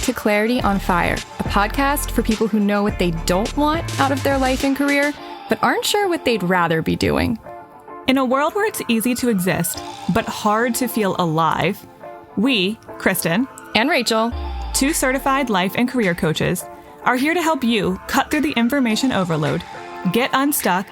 to Clarity on Fire, a podcast for people who know what they don't want out of their life and career, but aren't sure what they'd rather be doing. In a world where it's easy to exist, but hard to feel alive, we, Kristen and Rachel, two certified life and career coaches, are here to help you cut through the information overload, get unstuck,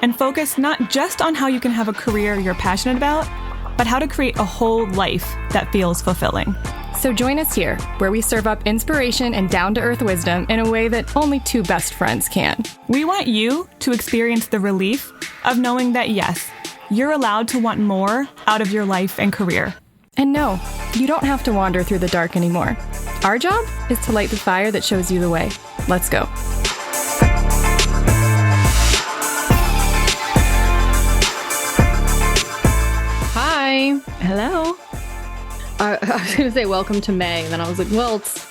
and focus not just on how you can have a career you're passionate about, but how to create a whole life that feels fulfilling. So join us here, where we serve up inspiration and down-to-earth wisdom in a way that only two best friends can. We want you to experience the relief of knowing that, yes, you're allowed to want more out of your life and career. And no, you don't have to wander through the dark anymore. Our job is to light the fire that shows you the way. Let's go. Hi. Hello. I was going to say welcome to May, and then I was like, well, it's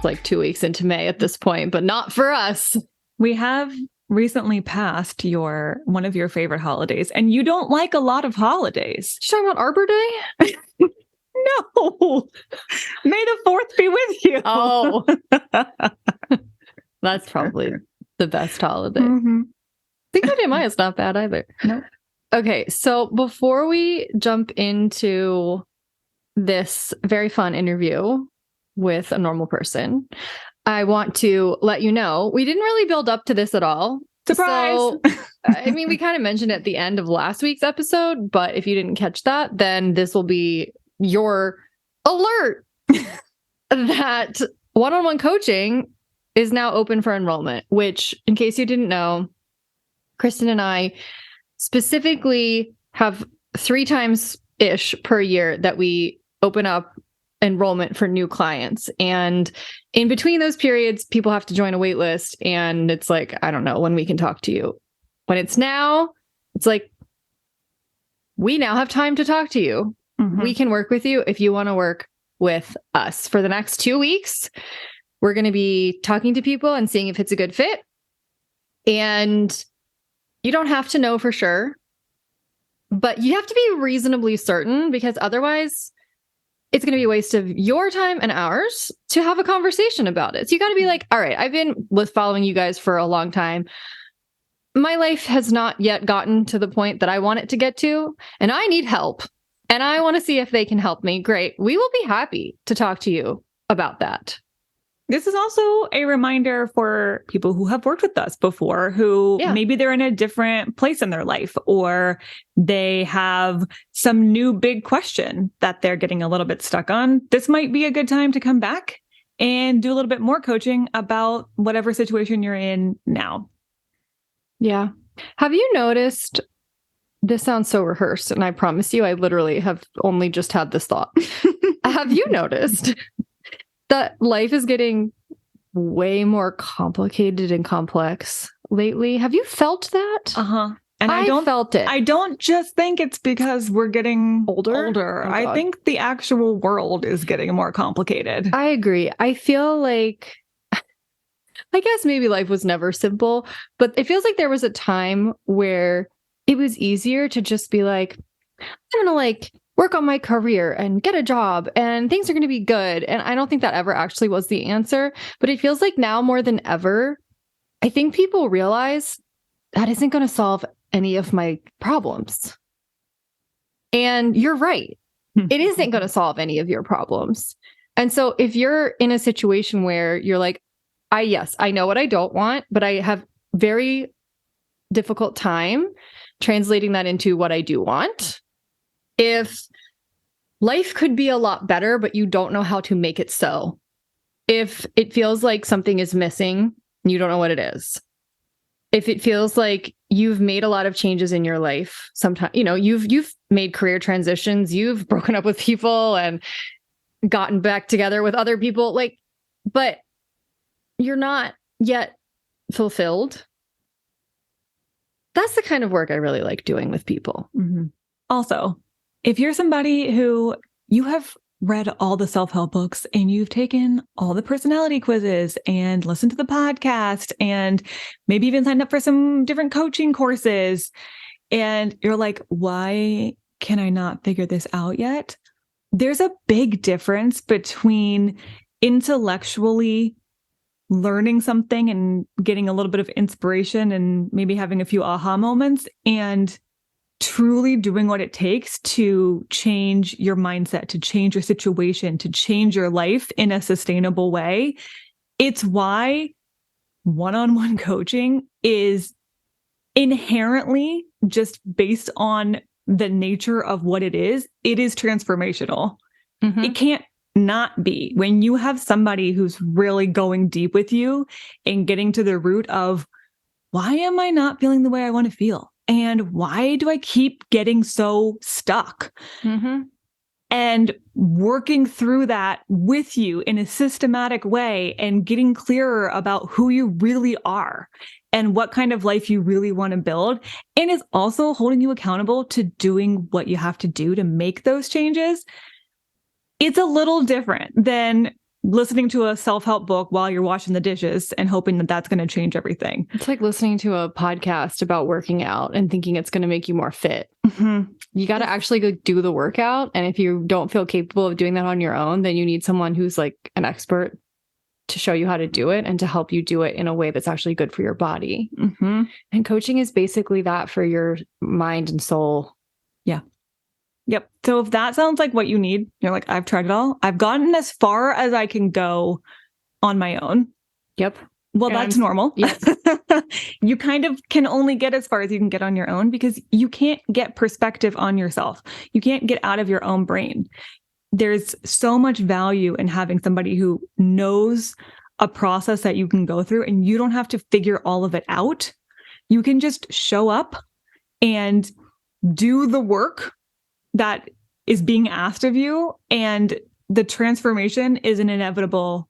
like 2 weeks into May at this point, but not for us. We have recently passed one of your favorite holidays, and you don't like a lot of holidays. You talking about Arbor Day? No. May the 4th be with you. Oh. That's probably the best holiday. Mm-hmm. Cinco de Mayo is not bad either. No. Okay, so before we jump into this very fun interview with a normal person, I want to let you know we didn't really build up to this at all. Surprise! So, I mean, we kind of mentioned it at the end of last week's episode, but if you didn't catch that, then this will be your alert that one-on-one coaching is now open for enrollment, which, in case you didn't know, Kristen and I specifically have 3 times-ish per year that we open up enrollment for new clients. And in between those periods, people have to join a wait list. And it's like, I don't know when we can talk to you. When it's now, it's like, we now have time to talk to you. Mm-hmm. We can work with you if you want to work with us. For the next 2 weeks, we're going to be talking to people and seeing if it's a good fit. And you don't have to know for sure, but you have to be reasonably certain, because otherwise it's going to be a waste of your time and ours to have a conversation about it. So you got to be like, all right, I've been following you guys for a long time. My life has not yet gotten to the point that I want it to get to, and I need help. And I want to see if they can help me. Great. We will be happy to talk to you about that. This is also a reminder for people who have worked with us before, who maybe they're in a different place in their life, or they have some new big question that they're getting a little bit stuck on. This might be a good time to come back and do a little bit more coaching about whatever situation you're in now. Yeah. Have you noticed, this sounds so rehearsed, and I promise you, I literally have only just had this thought. Have you noticed that life is getting way more complicated and complex lately? Have you felt that? Uh-huh. And I don't felt it. I don't just think it's because we're getting older. Oh, I think the actual world is getting more complicated. I agree. I feel like, I guess maybe life was never simple, but it feels like there was a time where it was easier to just be like, I'm going to work on my career and get a job and things are going to be good. And I don't think that ever actually was the answer, but it feels like now more than ever, I think people realize that isn't going to solve any of my problems. And you're right. It isn't going to solve any of your problems. And so if you're in a situation where you're like, I know what I don't want, but I have very difficult time translating that into what I do want. If life could be a lot better, but you don't know how to make it so. If it feels like something is missing, you don't know what it is. If it feels like you've made a lot of changes in your life, sometimes, you've made career transitions, you've broken up with people and gotten back together with other people, but you're not yet fulfilled. That's the kind of work I really like doing with people. Mm-hmm. Also, if you're somebody who you have read all the self-help books and you've taken all the personality quizzes and listened to the podcast and maybe even signed up for some different coaching courses, and you're like, why can I not figure this out yet? There's a big difference between intellectually learning something and getting a little bit of inspiration and maybe having a few aha moments and truly doing what it takes to change your mindset, to change your situation, to change your life in a sustainable way. It's why one-on-one coaching is inherently, just based on the nature of what it is transformational. Mm-hmm. It can't not be. When you have somebody who's really going deep with you and getting to the root of, why am I not feeling the way I want to feel? And why do I keep getting so stuck? Mm-hmm. And working through that with you in a systematic way and getting clearer about who you really are and what kind of life you really want to build. And it's also holding you accountable to doing what you have to do to make those changes. It's a little different than listening to a self-help book while you're washing the dishes and hoping that that's going to change everything. It's like listening to a podcast about working out and thinking it's going to make you more fit. Mm-hmm. You got to actually go do the workout. And if you don't feel capable of doing that on your own, then you need someone who's like an expert to show you how to do it and to help you do it in a way that's actually good for your body. Mm-hmm. And coaching is basically that for your mind and soul. Yeah. Yep. So if that sounds like what you need, you're like, I've tried it all. I've gotten as far as I can go on my own. Yep. Well, and that's normal. Yep. You kind of can only get as far as you can get on your own because you can't get perspective on yourself. You can't get out of your own brain. There's so much value in having somebody who knows a process that you can go through and you don't have to figure all of it out. You can just show up and do the work that is being asked of you, and the transformation is an inevitable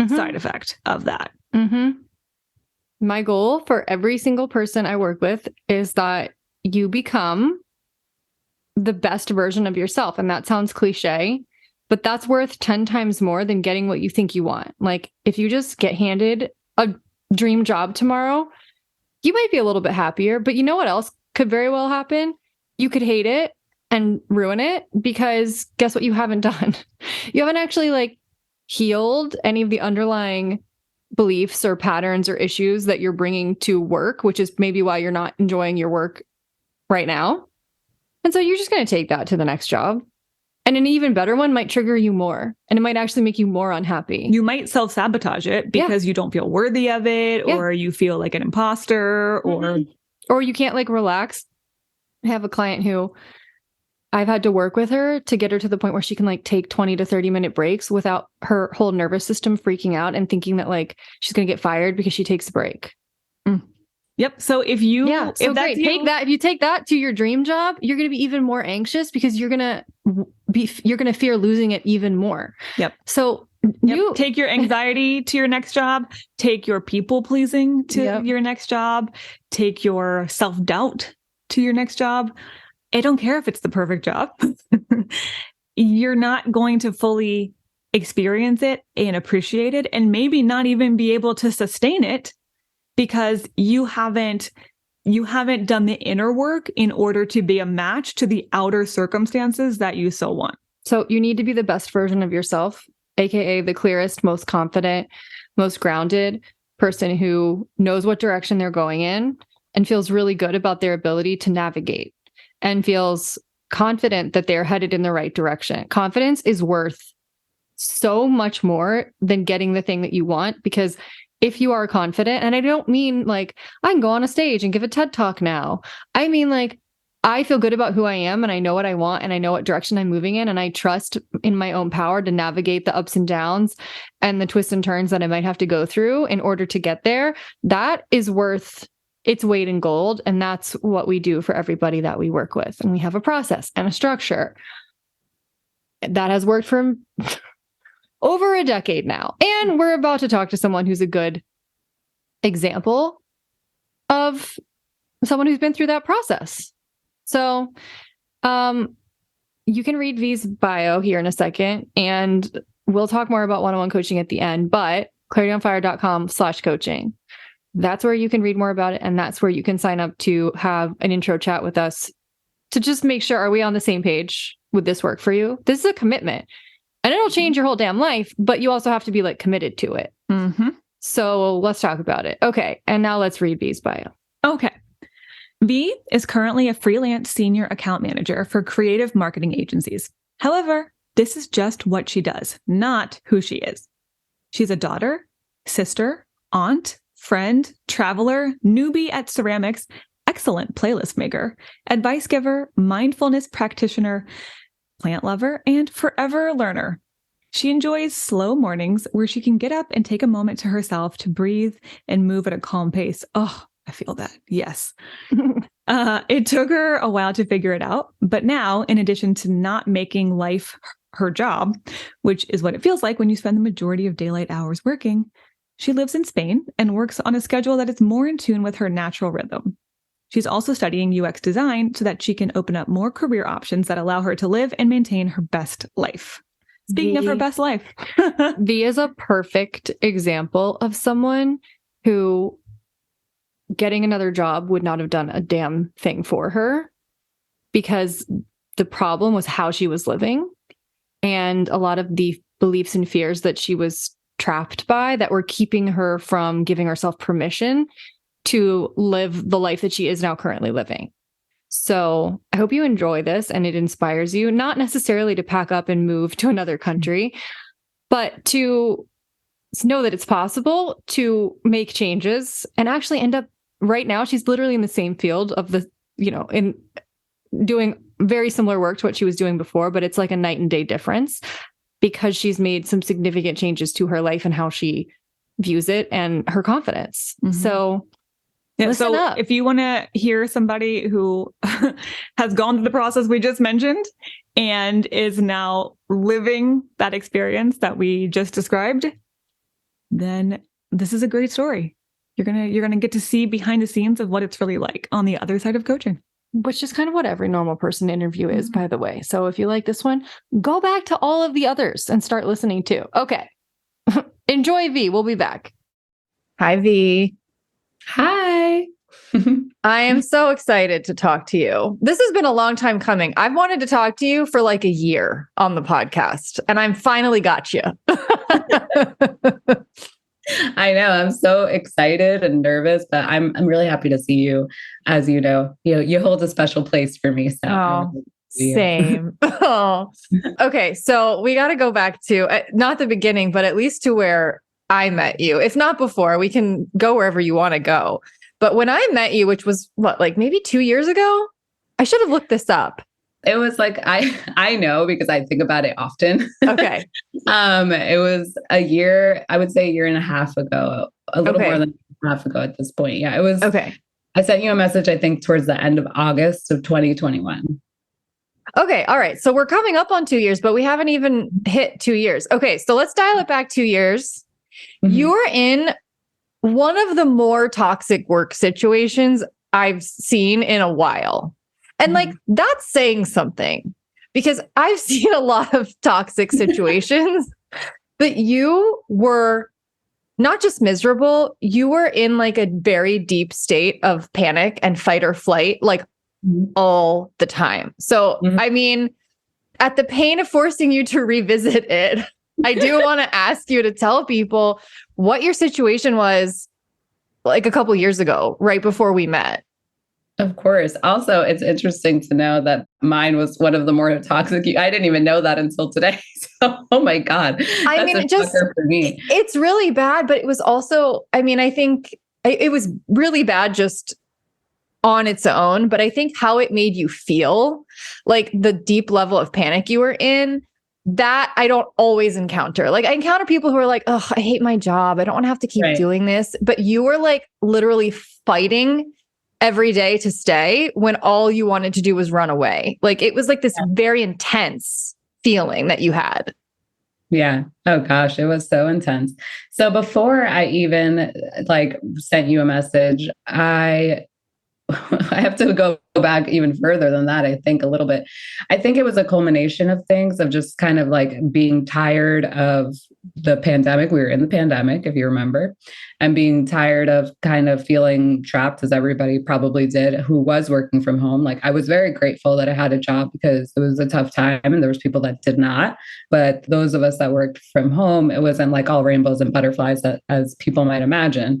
side effect of that. Mm-hmm. My goal for every single person I work with is that you become the best version of yourself. And that sounds cliche, but that's worth 10 times more than getting what you think you want. Like if you just get handed a dream job tomorrow, you might be a little bit happier, but you know what else could very well happen? You could hate it and ruin it, because guess what you haven't done? You haven't actually like healed any of the underlying beliefs or patterns or issues that you're bringing to work, which is maybe why you're not enjoying your work right now. And so you're just going to take that to the next job. And an even better one might trigger you more, and it might actually make you more unhappy. You might self-sabotage it because you don't feel worthy of it, or you feel like an imposter, or you can't like relax. I have a client who I've had to work with her to get her to the point where she can like take 20 to 30 minute breaks without her whole nervous system freaking out and thinking that like she's going to get fired because she takes a break. Yep. So if you, if you take that to your dream job, you're going to be even more anxious because you're going to fear losing it even more. Yep. So you take your anxiety to your next job, take your people pleasing to your next job, take your self-doubt to your next job. I don't care if it's the perfect job. You're not going to fully experience it and appreciate it, and maybe not even be able to sustain it because you haven't done the inner work in order to be a match to the outer circumstances that you so want. So you need to be the best version of yourself, aka the clearest, most confident, most grounded person who knows what direction they're going in and feels really good about their ability to navigate and feels confident that they're headed in the right direction. Confidence is worth so much more than getting the thing that you want, because if you are confident, and I don't mean like I can go on a stage and give a TED talk now. I mean like I feel good about who I am and I know what I want and I know what direction I'm moving in, and I trust in my own power to navigate the ups and downs and the twists and turns that I might have to go through in order to get there. That is worth its weight in gold. And that's what we do for everybody that we work with. And we have a process and a structure that has worked for over a decade now. And we're about to talk to someone who's a good example of someone who's been through that process. So you can read V's bio here in a second, and we'll talk more about one-on-one coaching at the end, but clarityonfire.com/coaching. That's where you can read more about it. And that's where you can sign up to have an intro chat with us to just make sure, are we on the same page? Would this work for you? This is a commitment. And it'll change your whole damn life, but you also have to be like committed to it. Mm-hmm. So let's talk about it. Okay. And now let's read V's bio. Okay. V is currently a freelance senior account manager for creative marketing agencies. However, this is just what she does, not who she is. She's a daughter, sister, aunt, friend, traveler, newbie at ceramics, excellent playlist maker, advice giver, mindfulness practitioner, plant lover, and forever learner. She enjoys slow mornings where she can get up and take a moment to herself to breathe and move at a calm pace. Oh, I feel that. Yes. It took her a while to figure it out. But now, in addition to not making life her job, which is what it feels like when you spend the majority of daylight hours working, she lives in Spain and works on a schedule that is more in tune with her natural rhythm. She's also studying UX design so that she can open up more career options that allow her to live and maintain her best life. Speaking of her best life. V is a perfect example of someone who getting another job would not have done a damn thing for her, because the problem was how she was living and a lot of the beliefs and fears that she was trapped by that were keeping her from giving herself permission to live the life that she is now currently living. So I hope you enjoy this and it inspires you, not necessarily to pack up and move to another country, but to know that it's possible to make changes and actually end up right now. She's literally in the same field of the, in doing very similar work to what she was doing before, but it's like a night and day difference because she's made some significant changes to her life and how she views it and her confidence. Mm-hmm. So yeah, so up. If you want to hear somebody who has gone through the process we just mentioned and is now living that experience that we just described, then this is a great story. You're gonna get to see behind the scenes of what it's really like on the other side of coaching. Which is kind of what every normal person interview is, by the way. So if you like this one, go back to all of the others and start listening too. Okay. Enjoy, V. We'll be back. Hi, V. Hi. I am so excited to talk to you. This has been a long time coming. I've wanted to talk to you for like a year on the podcast, and I'm finally got you. I know. I'm so excited and nervous, but I'm really happy to see you. As you know, you hold a special place for me. So same. Oh. Okay. So we got to go back to not the beginning, but at least to where I met you. If not before, we can go wherever you want to go. But when I met you, which was like maybe 2 years ago, I should have looked this up. It was like, I know because I think about it often. Okay. It was a year, I would say a year and a half ago, a little more than a half ago at this point. Yeah, it was. Okay. I sent you a message, I think, towards the end of August of 2021. Okay. All right. So we're coming up on 2 years, but we haven't even hit 2 years. Okay. So let's dial it back 2 years. Mm-hmm. You're in one of the more toxic work situations I've seen in a while. And like, that's saying something because I've seen a lot of toxic situations, but you were not just miserable, you were in like a very deep state of panic and fight or flight, like all the time. So, I mean, at the pain of forcing you to revisit it, I do want to ask you to tell people what your situation was like a couple years ago, right before we met. Of course. Also, it's interesting to know that mine was one of the more toxic. I didn't even know that until today. So, oh my God. I mean, it just, for me. It's really bad, but it was also, I mean, I think it was really bad just on its own, but I think how it made you feel, like the deep level of panic you were in, that I don't always encounter. Like I encounter people who are like, oh, I hate my job. I don't want to have to keep doing this. But you were like literally fighting every day to stay when all you wanted to do was run away. Like it was like this very intense feeling that you had. Yeah. Oh gosh, it was so intense. So before I even like sent you a message, I I have to go back even further than that, I think a little bit. I think it was a culmination of things, of just kind of like being tired of the pandemic. We were in the pandemic, if you remember, and being tired of kind of feeling trapped, as everybody probably did who was working from home. Like, I was very grateful that I had a job because it was a tough time and there was people that did not. But those of us that worked from home, it wasn't like all rainbows and butterflies as people might imagine.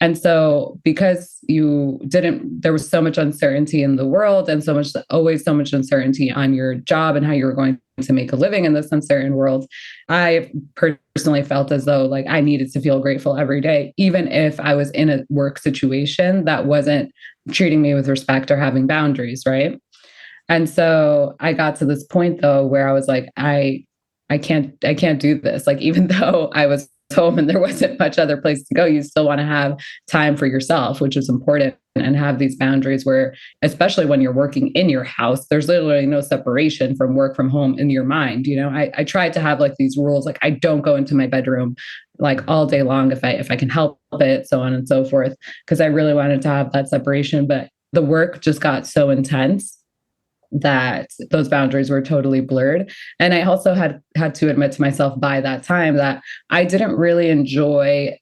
And so because there was so much uncertainty in the world and always so much uncertainty on your job and how you were going to make a living in this uncertain world, I personally felt as though like I needed to feel grateful every day, even if I was in a work situation that wasn't treating me with respect or having boundaries, right? And so I got to this point though, where I was like, I can't do this. Like, even though I was home and there wasn't much other place to go, you still want to have time for yourself, which is important, and have these boundaries where, especially when you're working in your house, there's literally no separation from work from home in your mind. You know, I tried to have like these rules, like I don't go into my bedroom like all day long if I can help it, so on and so forth, because I really wanted to have that separation. But the work just got so intense that those boundaries were totally blurred. And I also had to admit to myself by that time that I didn't really enjoy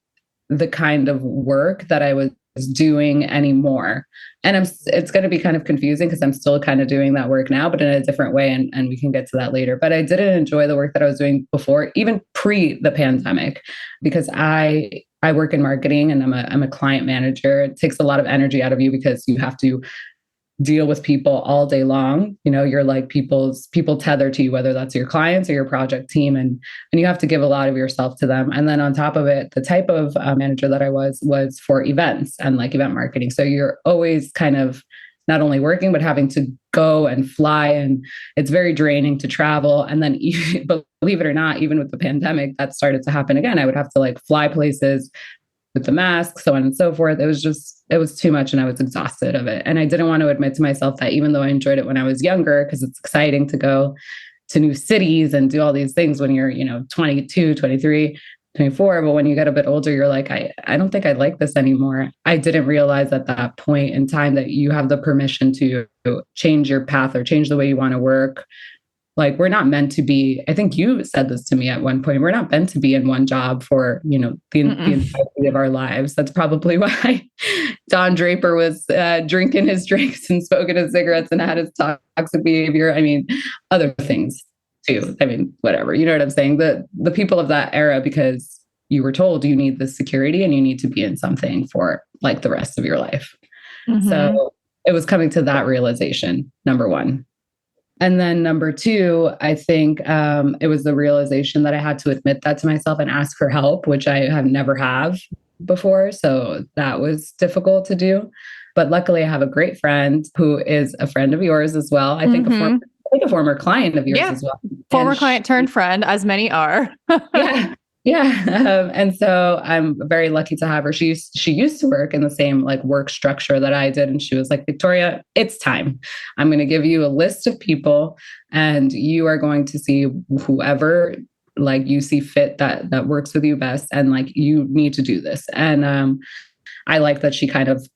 the kind of work that I was doing anymore. And it's going to be kind of confusing because I'm still kind of doing that work now, but in a different way. And we can get to that later. But I didn't enjoy the work that I was doing before, even pre the pandemic, because I work in marketing and I'm a client manager. It takes a lot of energy out of you because you have to deal with people all day long. You know, you're like people tether to you, whether that's your clients or your project team. And you have to give a lot of yourself to them. And then on top of it, the type of manager that I was for events and like event marketing. So you're always kind of not only working, but having to go and fly. And it's very draining to travel. And then believe it or not, even with the pandemic, that started to happen again. I would have to like fly places with the mask, so on and so forth. It was too much and I was exhausted of it. And I didn't want to admit to myself that, even though I enjoyed it when I was younger, because it's exciting to go to new cities and do all these things when you're, 22, 23, 24. But when you get a bit older, you're like, I don't think I like this anymore. I didn't realize at that point in time that you have the permission to change your path or change the way you want to work. Like, we're not meant to be, I think you said this to me at one point, we're not meant to be in one job for, the entirety of our lives. That's probably why Don Draper was drinking his drinks and smoking his cigarettes and had his toxic behavior. I mean, other things too. I mean, whatever, you know what I'm saying? The people of that era, because you were told you need this security and you need to be in something for like the rest of your life. Mm-hmm. So it was coming to that realization, number one. And then number two, I think it was the realization that I had to admit that to myself and ask for help, which I have never have before. So that was difficult to do. But luckily, I have a great friend who is a friend of yours as well. I think a former client of yours as well. Former client turned friend, as many are. Yeah. And so I'm very lucky to have her. She used to work in the same like work structure that I did. And she was like, Victoria, it's time. I'm going to give you a list of people and you are going to see whoever like you see fit that works with you best. And like, you need to do this. And I like that she kind of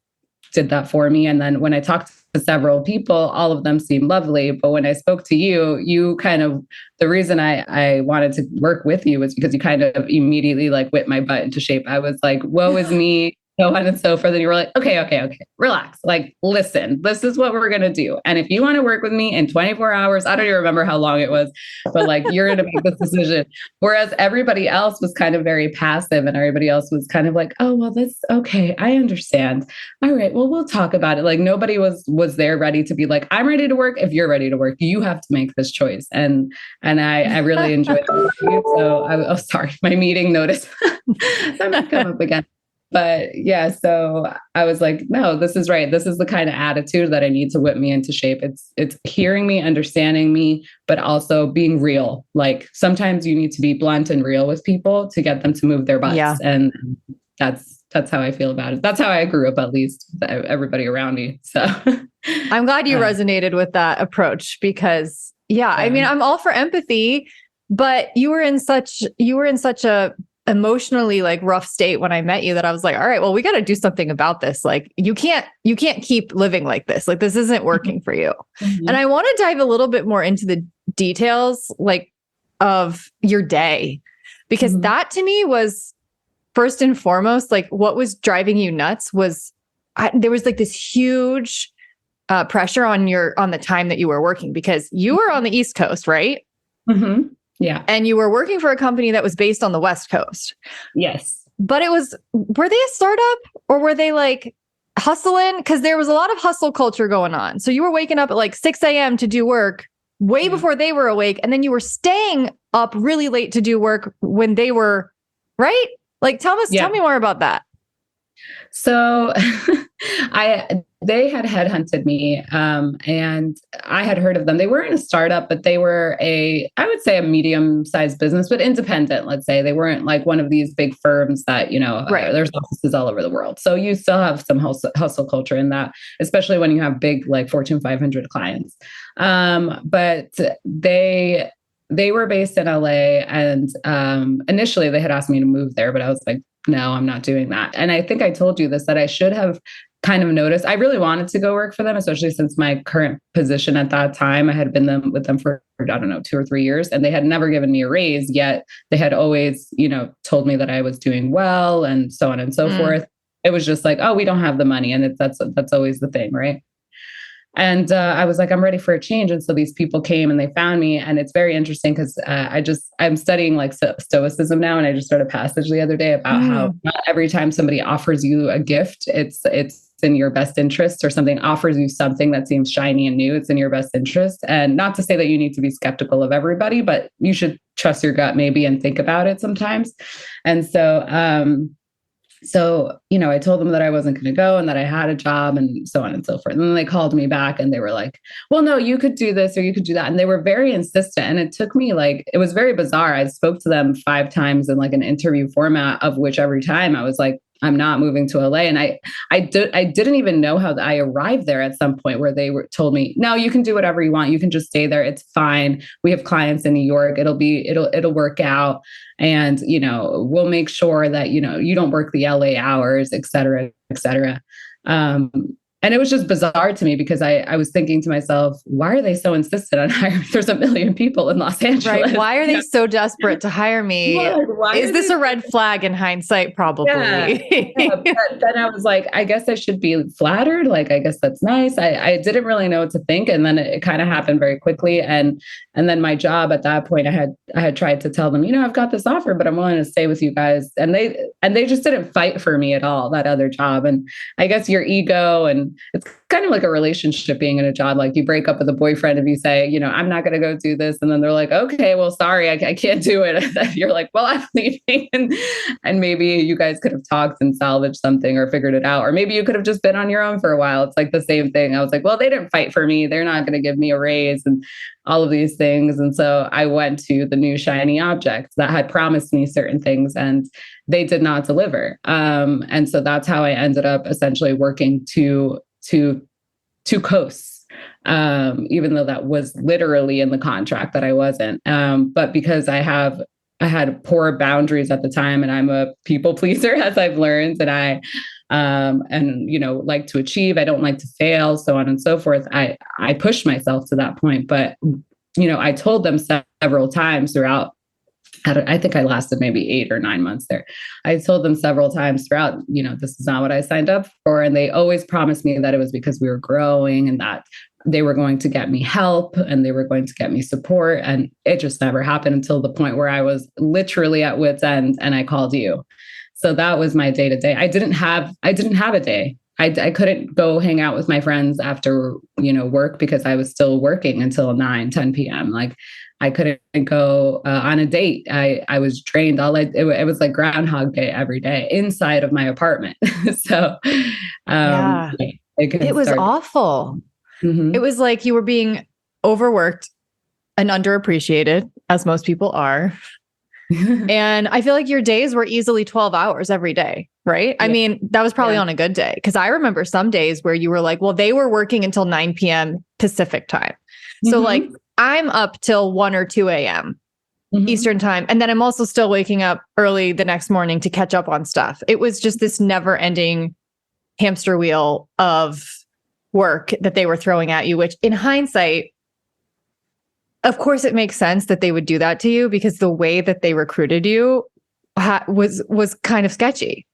did that for me. And then when I talked to several people, all of them seemed lovely. But when I spoke to you kind of, the reason I wanted to work with you was because you kind of immediately like whipped my butt into shape. I was like, woe is me, so on and so forth. And you were like, okay, relax. Like, listen, this is what we're going to do. And if you want to work with me in 24 hours, I don't even remember how long it was, but like, you're going to make this decision. Whereas everybody else was kind of very passive and everybody else was kind of like, oh, well, that's okay. I understand. All right, well, we'll talk about it. Like, nobody was there ready to be like, I'm ready to work. If you're ready to work, you have to make this choice. And I really enjoyed it. So sorry, my meeting notice. That might come up again. But yeah, so I was like, no, this is right. This is the kind of attitude that I need to whip me into shape. It's hearing me, understanding me, but also being real. Like, sometimes you need to be blunt and real with people to get them to move their butts. Yeah. And that's how I feel about it. That's how I grew up, at least everybody around me. So I'm glad you resonated with that approach because I mean, I'm all for empathy, but you were in such a emotionally like rough state when I met you that I was like, all right, well, we got to do something about this. Like you can't keep living like this. Like this isn't working for you. And I want to dive a little bit more into the details like of your day, because that to me was first and foremost, like what was driving you nuts was there was like this huge pressure on the time that you were working, because you were on the East Coast, right? Yeah. And you were working for a company that was based on the West Coast. Yes. But were they a startup or were they like hustling? Because there was a lot of hustle culture going on. So you were waking up at like 6 a.m. to do work way before they were awake. And then you were staying up really late to do work when they were, right? Like, tell me more about that. So they had headhunted me, and I had heard of them. They weren't a startup, but they were I would say a medium-sized business, but independent, let's say. They weren't like one of these big firms that, there's offices all over the world. So you still have some hustle culture in that, especially when you have big, like Fortune 500 clients. But they were based in LA, and initially they had asked me to move there, but I was like, no, I'm not doing that. And I think I told you this, that I should have kind of noticed. I really wanted to go work for them, especially since my current position at that time, I had been with them for, I don't know, 2 or 3 years, and they had never given me a raise, yet they had always, told me that I was doing well and so on and so forth. It was just like, oh, we don't have the money. And that's always the thing, right? And I was like, I'm ready for a change. And so these people came and they found me. And it's very interesting because I'm studying like stoicism now. And I just read a passage the other day about how not every time somebody offers you a gift, it's in your best interest, or something offers you something that seems shiny and new, it's in your best interest. And not to say that you need to be skeptical of everybody, but you should trust your gut maybe and think about it sometimes. And so, I told them that I wasn't going to go and that I had a job and so on and so forth. And then they called me back and they were like, well, no, you could do this or you could do that. And they were very insistent. And it took me it was very bizarre. I spoke to them 5 times in like an interview format, of which every time I was like, I'm not moving to LA. And I didn't even know how I arrived there at some point, where they told me, no, you can do whatever you want. You can just stay there. It's fine. We have clients in New York. It'll work out. And, we'll make sure that, you don't work the LA hours, et cetera, et cetera. And it was just bizarre to me, because I was thinking to myself, why are they so insistent on hiring? There's 1 million people in Los Angeles. Right. Why are they so desperate to hire me? Why is this a red flag in hindsight? Probably. Yeah. But then I was like, I guess I should be flattered. Like, I guess that's nice. I didn't really know what to think. And then it kind of happened very quickly. And then my job at that point, I had tried to tell them, I've got this offer, but I'm willing to stay with you guys. And they just didn't fight for me at all, that other job. And I guess your ego, and it's kind of like a relationship being in a job. Like, you break up with a boyfriend and you say, I'm not going to go do this. And then they're like, okay, well, sorry, I can't do it. You're like, well, I'm leaving. And maybe you guys could have talked and salvaged something or figured it out. Or maybe you could have just been on your own for a while. It's like the same thing. I was like, well, they didn't fight for me. They're not going to give me a raise and all of these things. And so I went to the new shiny object that had promised me certain things, and they did not deliver. And so that's how I ended up essentially working two coasts, even though that was literally in the contract that I wasn't. But because I had poor boundaries at the time, and I'm a people pleaser, as I've learned, and I like to achieve, I don't like to fail, so on and so forth. I pushed myself to that point. But, I told them several times throughout, I think I lasted maybe 8 or 9 months there. I told them several times throughout, this is not what I signed up for. And they always promised me that it was because we were growing and that they were going to get me help and they were going to get me support. And it just never happened until the point where I was literally at wit's end and I called you. So that was my day to day. I didn't have a day. I couldn't go hang out with my friends after, work, because I was still working until 9, 10 p.m. Like, I couldn't go on a date. I was drained. It was like Groundhog Day every day inside of my apartment. So it was awful. Mm-hmm. It was like you were being overworked and underappreciated, as most people are. And I feel like your days were easily 12 hours every day, right? Yeah. I mean, that was probably on a good day, because I remember some days where you were like, well, they were working until 9 p.m. Pacific time. So like, I'm up till 1 or 2 a.m. Eastern time. And then I'm also still waking up early the next morning to catch up on stuff. It was just this never ending hamster wheel of work that they were throwing at you, which in hindsight, of course, it makes sense that they would do that to you because the way that they recruited you was kind of sketchy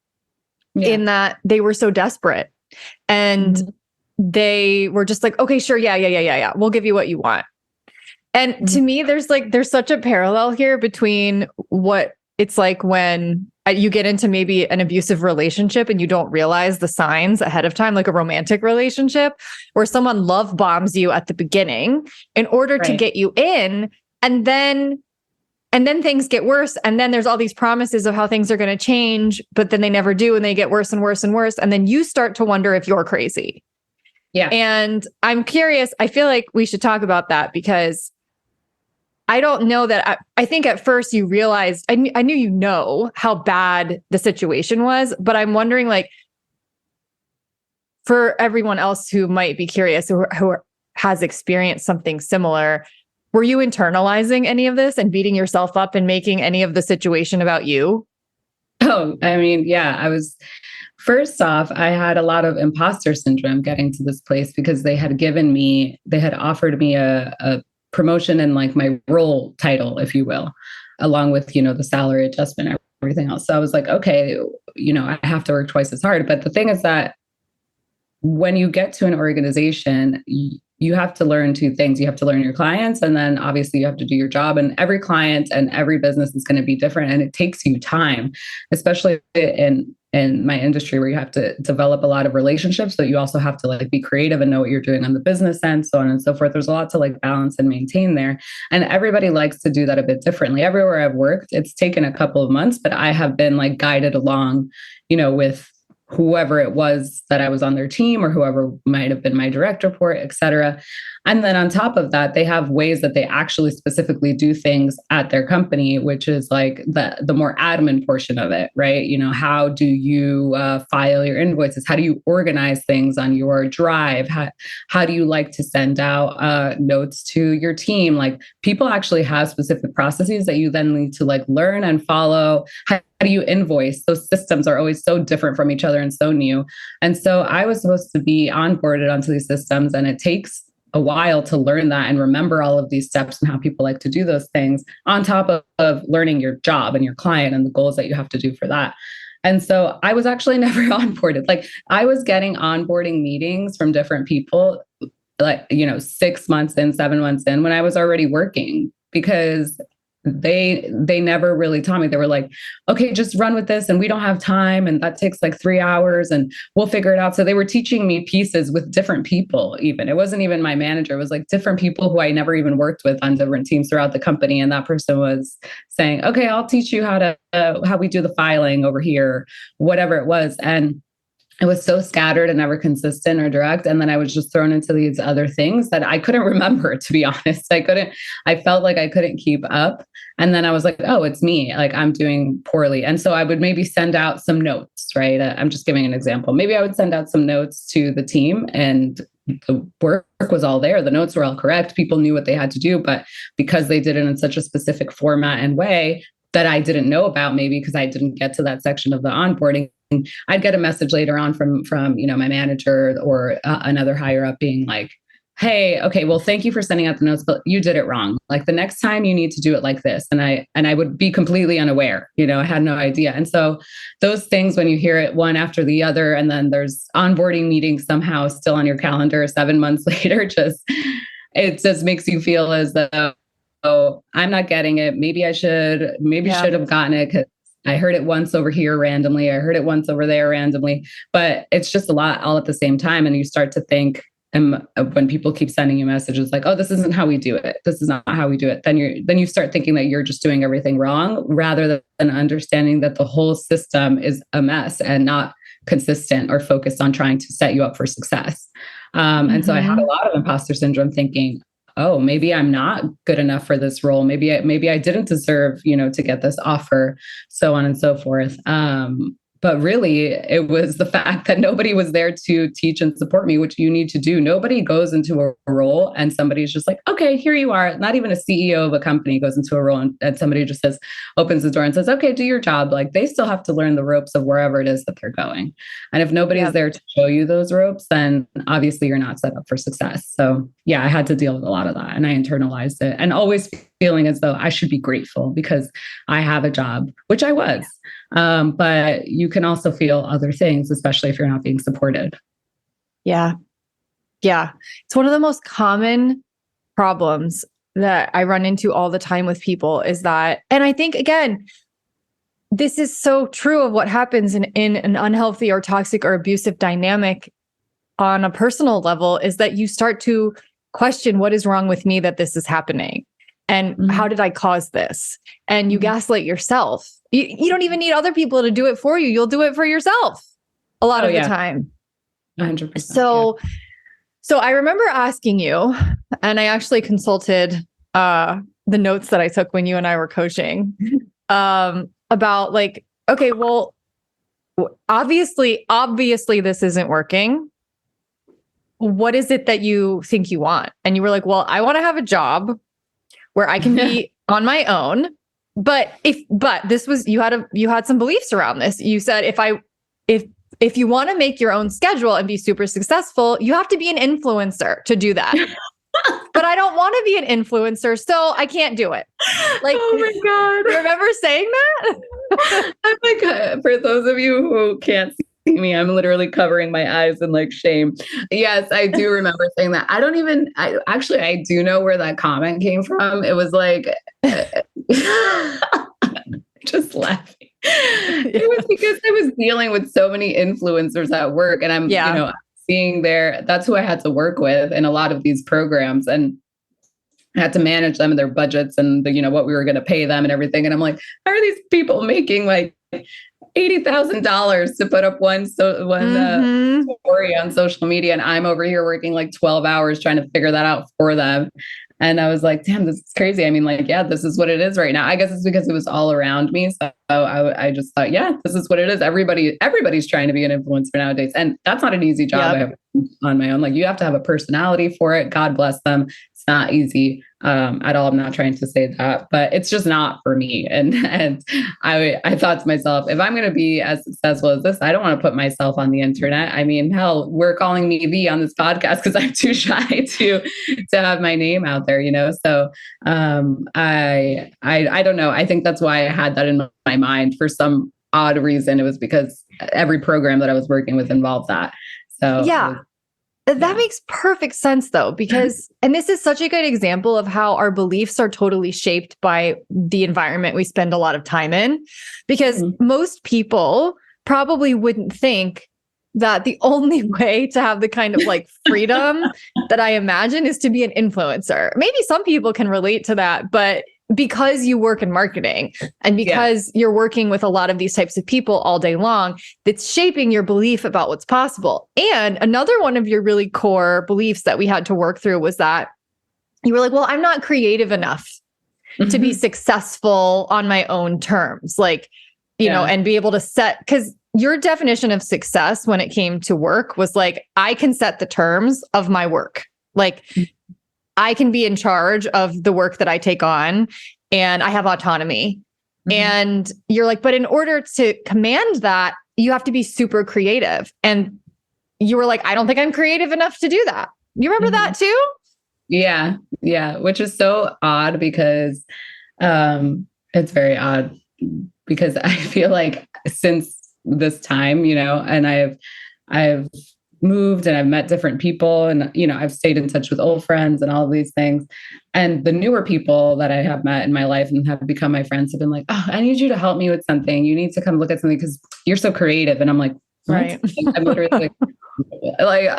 in that they were so desperate and they were just like, okay, sure. Yeah. We'll give you what you want. And to me, there's such a parallel here between what it's like when you get into maybe an abusive relationship and you don't realize the signs ahead of time, like a romantic relationship where someone love bombs you at the beginning in order to get you in. And then things get worse. And then there's all these promises of how things are going to change, but then they never do. And they get worse and worse and worse. And then you start to wonder if you're crazy. Yeah. And I'm curious. I feel like we should talk about that because I don't know that I think at first you realized, I knew how bad the situation was, but I'm wondering, like, for everyone else who might be curious, who has experienced something similar, were you internalizing any of this and beating yourself up and making any of the situation about you? Oh, I mean, yeah, I was. First off, I had a lot of imposter syndrome getting to this place because they had offered me a promotion and like my role title, if you will, along with, the salary adjustment and everything else. So I was like, okay, I have to work twice as hard. But the thing is that when you get to an organization, you have to learn two things. You have to learn your clients, and then obviously you have to do your job. And every client and every business is going to be different. And it takes you time, especially in my industry where you have to develop a lot of relationships, but you also have to like be creative and know what you're doing on the business end, so on and so forth. There's a lot to like balance and maintain there. And everybody likes to do that a bit differently. Everywhere I've worked, it's taken a couple of months, but I have been like guided along, with whoever it was that I was on their team or whoever might have been my direct report, et cetera. And then on top of that, they have ways that they actually specifically do things at their company, which is like the more admin portion of it, right? How do you file your invoices? How do you organize things on your drive? How do you like to send out notes to your team? Like, people actually have specific processes that you then need to like learn and follow. How do you invoice? Those systems are always so different from each other and so new. And so I was supposed to be onboarded onto these systems, and it takes a while to learn that and remember all of these steps and how people like to do those things on top of learning your job and your client and the goals that you have to do for that. And so I was actually never onboarded. Like, I was getting onboarding meetings from different people, like, 6 months in, 7 months in, when I was already working, because they never really taught me. They were like, okay, just run with this, and we don't have time, and that takes like 3 hours, and we'll figure it out. So they were teaching me pieces with different people. Even it wasn't even my manager. It was like different people who I never even worked with on different teams throughout the company. And that person was saying, okay, I'll teach you how we do the filing over here, whatever it was. And it was so scattered and never consistent or direct. And then I was just thrown into these other things that I couldn't remember, to be honest. I felt like I couldn't keep up. And then I was like, oh, it's me. Like, I'm doing poorly. And so I would maybe send out some notes, right? I'm just giving an example. Maybe I would send out some notes to the team, and the work was all there. The notes were all correct. People knew what they had to do. But because they did it in such a specific format and way that I didn't know about, maybe because I didn't get to that section of the onboarding, I'd get a message later on from my manager or another higher up being like, hey, okay, well, thank you for sending out the notes, but you did it wrong. Like, the next time you need to do it like this. And I would be completely unaware, I had no idea. And so those things, when you hear it one after the other, and then there's onboarding meetings somehow still on your calendar 7 months later, it just makes you feel as though, oh, I'm not getting it. Maybe I should have gotten it, because I heard it once over here randomly. I heard it once over there randomly, but it's just a lot all at the same time. And you start to think, and when people keep sending you messages like, oh, this isn't how we do it, this is not how we do it, then you start thinking that you're just doing everything wrong, rather than understanding that the whole system is a mess and not consistent or focused on trying to set you up for success. And so I had a lot of imposter syndrome, thinking, oh, maybe I'm not good enough for this role. Maybe I didn't deserve, to get this offer, so on and so forth. But really, it was the fact that nobody was there to teach and support me, which you need to do. Nobody goes into a role and somebody's just like, okay, here you are. Not even a CEO of a company goes into a role and somebody just says, opens the door and says, okay, do your job. Like they still have to learn the ropes of wherever it is that they're going. And if nobody's there to show you those ropes, then obviously you're not set up for success. So yeah, I had to deal with a lot of that and I internalized it and always feeling as though I should be grateful because I have a job, which I was. But you can also feel other things, especially if you're not being supported. Yeah. Yeah. It's one of the most common problems that I run into all the time with people is that, and I think, again, this is so true of what happens in an unhealthy or toxic or abusive dynamic on a personal level, is that you start to question what is wrong with me that this is happening. And how did I cause this? And you gaslight yourself. You don't even need other people to do it for you. You'll do it for yourself a lot of the time. 100%. So I remember asking you, and I actually consulted the notes that I took when you and I were coaching about like, okay, well, obviously this isn't working. What is it that you think you want? And you were like, well, I want to have a job where I can be on my own. But this was, you had some beliefs around this. You said, if you want to make your own schedule and be super successful, you have to be an influencer to do that. But I don't want to be an influencer, so I can't do it. Like, oh my God. Remember saying that? I'm like, for those of you who can't see me, I'm literally covering my eyes in like shame. Yes, I do remember saying that. I do know where that comment came from. It was like, just laughing. It was because I was dealing with so many influencers at work and I'm, seeing that's who I had to work with in a lot of these programs. And I had to manage them and their budgets and what we were going to pay them and everything. And I'm like, how are these people making like $80,000 to put up one story on social media? And I'm over here working like 12 hours trying to figure that out for them. And I was like, damn, this is crazy. I mean, like, yeah, this is what it is right now. I guess it's because it was all around me. So I just thought, yeah, this is what it is. Everybody's trying to be an influencer nowadays. And that's not an easy job I have on my own. Like you have to have a personality for it. God bless them. It's not easy at all. I'm not trying to say that, but it's just not for me. And I thought to myself, if I'm going to be as successful as this, I don't want to put myself on the internet. I mean, hell, we're calling me V on this podcast because I'm too shy to have my name out there, So I don't know. I think that's why I had that in my mind for some odd reason. It was because every program that I was working with involved that. So yeah. That makes perfect sense though, because, and this is such a good example of how our beliefs are totally shaped by the environment we spend a lot of time in, because most people probably wouldn't think that the only way to have the kind of like freedom that I imagine is to be an influencer. Maybe some people can relate to that, but because you work in marketing and because you're working with a lot of these types of people all day long, it's shaping your belief about what's possible. And another one of your really core beliefs that we had to work through was that you were like, well, I'm not creative enough to be successful on my own terms, like, and be able to set, because your definition of success when it came to work was like, I can set the terms of my work. Like, I can be in charge of the work that I take on and I have autonomy. And you're like, but in order to command that, you have to be super creative. And you were like, I don't think I'm creative enough to do that. You remember that too? Yeah. Yeah. Which is so odd because it's very odd because I feel like since this time, and I've moved and I've met different people and, I've stayed in touch with old friends and all of these things. And the newer people that I have met in my life and have become my friends have been like, oh, I need you to help me with something. You need to come look at something because you're so creative. And I'm like, what? Right. I'm literally like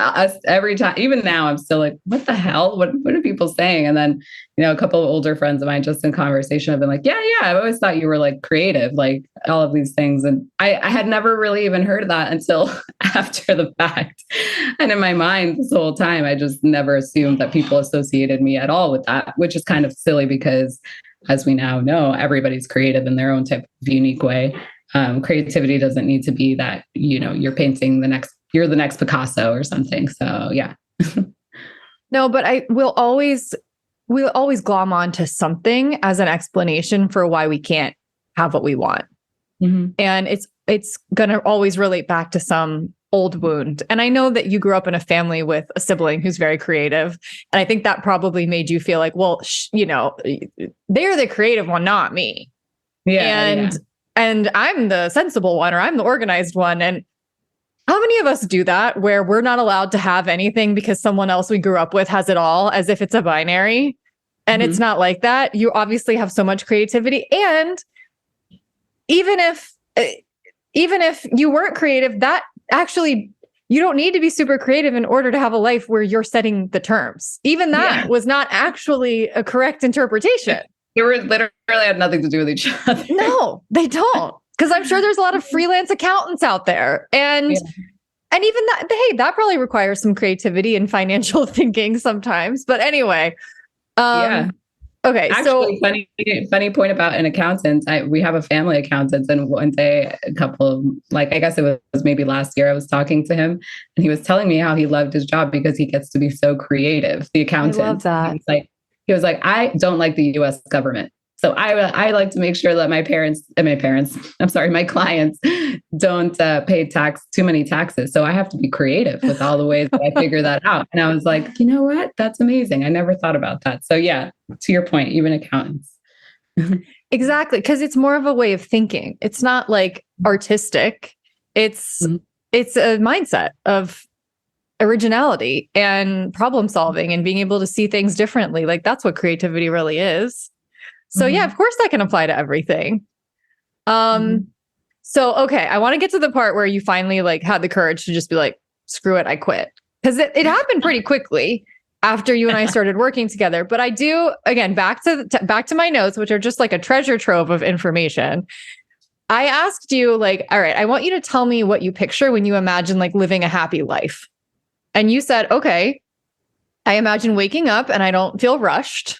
every time, even now, I'm still like, what the hell? What are people saying? And then, a couple of older friends of mine just in conversation have been like, yeah, I've always thought you were like creative, like all of these things. And I had never really even heard of that until after the fact. And in my mind this whole time, I just never assumed that people associated me at all with that, which is kind of silly because as we now know, everybody's creative in their own type of unique way. creativity doesn't need to be that, you're painting you're the next Picasso or something. So yeah. No, but we'll always glom onto something as an explanation for why we can't have what we want. Mm-hmm. And it's going to always relate back to some old wound. And I know that you grew up in a family with a sibling who's very creative. And I think that probably made you feel like, well, they're the creative one, not me. Yeah. And I'm the sensible one, or I'm the organized one. And how many of us do that where we're not allowed to have anything because someone else we grew up with has it all, as if it's a binary? And it's not like that. You obviously have so much creativity. And even if you weren't creative, that actually, you don't need to be super creative in order to have a life where you're setting the terms. Even that was not actually a correct interpretation. They were literally had nothing to do with each other. No, they don't. Because I'm sure there's a lot of freelance accountants out there. And even that, hey, that probably requires some creativity and financial thinking sometimes. But anyway. Okay. Actually, funny point about an accountant. We have a family accountant, and one day I guess it was maybe last year, I was talking to him and he was telling me how he loved his job because he gets to be so creative. The accountant. I love that. He was like, I don't like the US government. So I like to make sure that my clients don't pay too many taxes. So I have to be creative with all the ways that I figure that out. And I was like, you know what? That's amazing. I never thought about that. So yeah, to your point, even accountants. Exactly. Because it's more of a way of thinking. It's not like artistic. It's a mindset of originality and problem solving and being able to see things differently. Like that's what creativity really is. So yeah, of course that can apply to everything. So, okay, I want to get to the part where you finally had the courage to just be like, screw it, I quit. Because it happened pretty quickly after you and I started working together. But I do, again, back to my notes, which are just like a treasure trove of information. I asked you all right, I want you to tell me what you picture when you imagine living a happy life. And you said, okay, I imagine waking up and I don't feel rushed.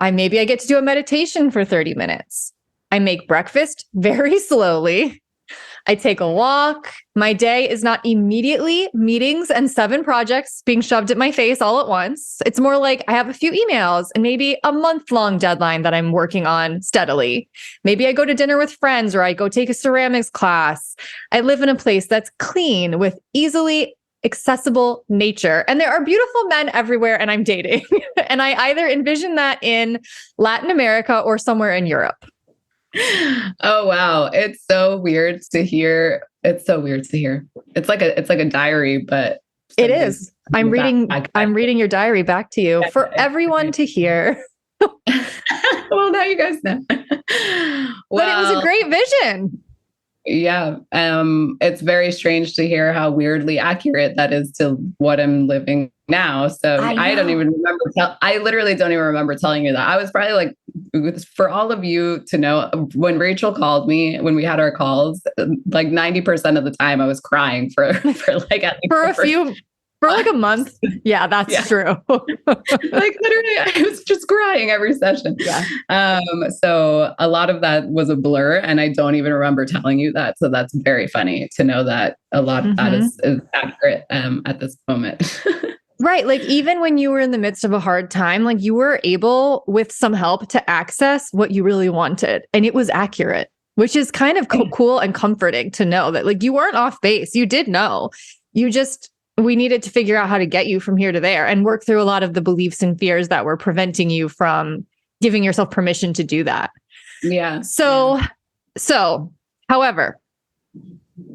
Maybe I get to do a meditation for 30 minutes. I make breakfast very slowly. I take a walk. My day is not immediately meetings and 7 projects being shoved at my face all at once. It's more like I have a few emails and maybe a month-long deadline that I'm working on steadily. Maybe I go to dinner with friends, or I go take a ceramics class. I live in a place that's clean with easily accessible nature. And there are beautiful men everywhere, and I'm dating. And I either envision that in Latin America or somewhere in Europe. Oh, wow. It's so weird to hear. It's like a diary, but it is. I'm reading your diary back to you for everyone to hear. Well, now you guys know. But it was a great vision. Yeah. It's very strange to hear how weirdly accurate that is to what I'm living now. So I don't even remember. I literally don't even remember telling you that. I was probably for all of you to know, when Rachel called me, when we had our calls, 90% of the time I was crying for a month. Yeah, that's true. Literally, I was just crying every session. Yeah. So a lot of that was a blur, and I don't even remember telling you that. So that's very funny to know that a lot of that is accurate at this moment. Right. Even when you were in the midst of a hard time, you were able, with some help, to access what you really wanted. And it was accurate, which is kind of cool and comforting to know that you weren't off base. You did know. We needed to figure out how to get you from here to there and work through a lot of the beliefs and fears that were preventing you from giving yourself permission to do that. Yeah. So, however,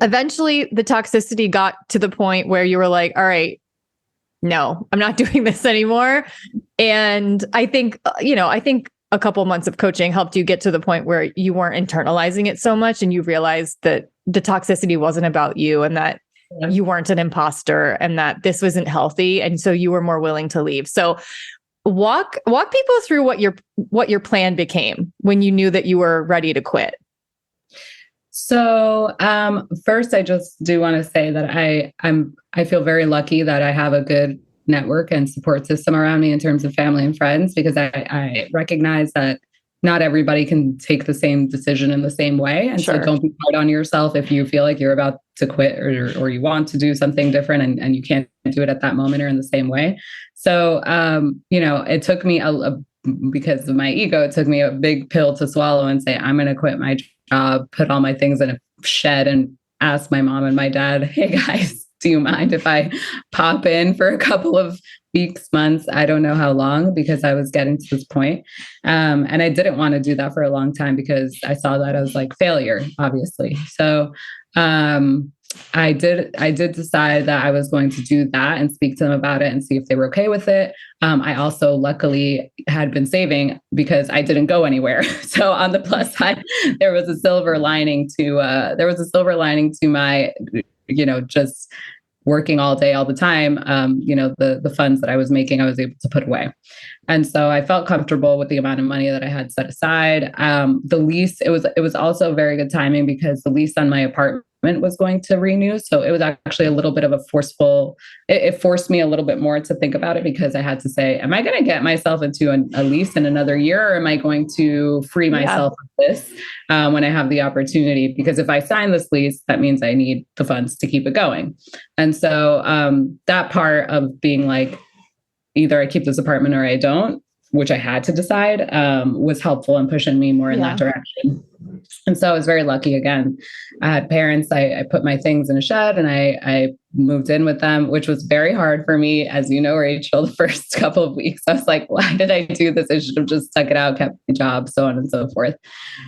eventually the toxicity got to the point where you were like, all right, no, I'm not doing this anymore. And I think a couple months of coaching helped you get to the point where you weren't internalizing it so much, and you realized that the toxicity wasn't about you, and that you weren't an imposter, and that this wasn't healthy. And so you were more willing to leave. So walk people through what your plan became when you knew that you were ready to quit. So first, I just do want to say that I feel very lucky that I have a good network and support system around me in terms of family and friends, because I recognize that not everybody can take the same decision in the same way. And so don't be hard on yourself if you feel like you're about to quit or you want to do something different and you can't do it at that moment or in the same way. So, it took me because of my ego, it took me a big pill to swallow and say, I'm going to quit my job, put all my things in a shed and ask my mom and my dad, hey guys, do you mind if I pop in for a couple of weeks, months? I don't know how long, because I was getting to this point. And I didn't want to do that for a long time because I saw that as like failure, obviously. So I did decide that I was going to do that and speak to them about it and see if they were okay with it. I also luckily had been saving because I didn't go anywhere. So on the plus side, there was a silver lining to my, just working all day, all the time. The funds that I was making, I was able to put away. And so I felt comfortable with the amount of money that I had set aside. The lease, it was also very good timing because the lease on my apartment was going to renew. So it was actually a little bit of it forced me a little bit more to think about it, because I had to say, am I going to get myself into a lease in another year, or am I going to free myself of this when I have the opportunity? Because if I sign this lease, that means I need the funds to keep it going. And so that part of being like, either I keep this apartment or I don't, which I had to decide, was helpful in pushing me more in that direction. And so I was very lucky. Again, I had parents. I put my things in a shed and I moved in with them, which was very hard for me. As you know, Rachel, the first couple of weeks, I was like, why did I do this? I should have just stuck it out, kept my job, so on and so forth.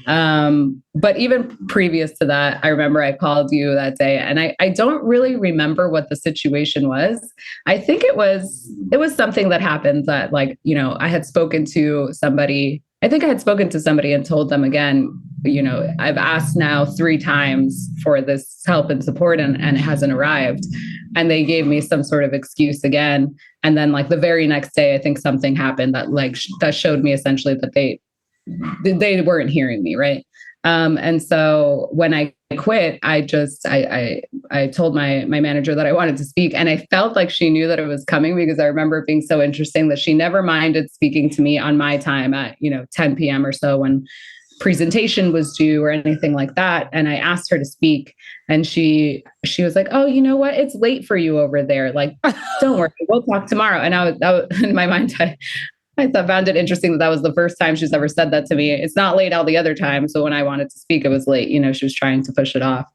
But even previous to that, I remember I called you that day, and I don't really remember what the situation was. I think it was something that happened that, like, I had spoken to somebody. I think I had spoken to somebody and told them again, I've asked now 3 times for this help and support and it hasn't arrived. And they gave me some sort of excuse again. And then like the very next day, I think something happened that that showed me essentially that they weren't hearing me. Right. And so when I quit, I told my manager that I wanted to speak, and I felt like she knew that it was coming, because I remember it being so interesting that she never minded speaking to me on my time at 10 p.m. or so when presentation was due or anything like that. And I asked her to speak, and she was like, oh, you know what? It's late for you over there. Like, don't worry, we'll talk tomorrow. And I was in my mind, I found it interesting that was the first time she's ever said that to me. It's not late all the other time. So when I wanted to speak, it was late. She was trying to push it off.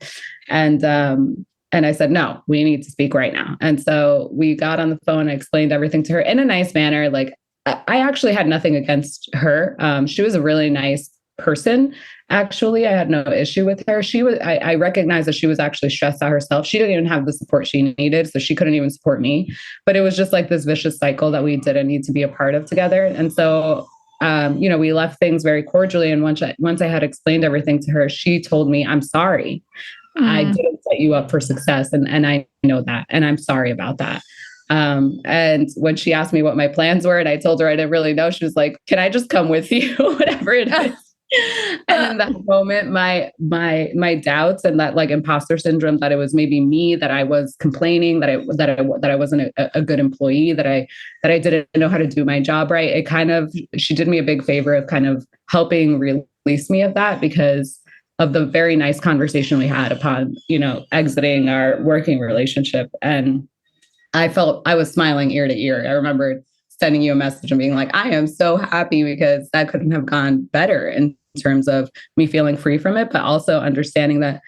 And I said, no, we need to speak right now. And so we got on the phone. I explained everything to her in a nice manner. Like, I actually had nothing against her. She was a really nice person. Actually, I had no issue with her. I recognized that she was actually stressed out herself. She didn't even have the support she needed, so she couldn't even support me. But it was just like this vicious cycle that we didn't need to be a part of together. And so, we left things very cordially. And once I had explained everything to her, she told me, I'm sorry. I didn't set you up for success. And I know that. And I'm sorry about that. And when she asked me what my plans were, and I told her I didn't really know, she was like, can I just come with you? Whatever it is. And in that moment, my doubts and that like imposter syndrome, that it was maybe me, that I was complaining, that I wasn't a good employee, that I didn't know how to do my job right. She did me a big favor of kind of helping release me of that, because of the very nice conversation we had upon, exiting our working relationship. And I felt I was smiling ear to ear. I remember sending you a message and being like, I am so happy, because that couldn't have gone better in terms of me feeling free from it, but also understanding that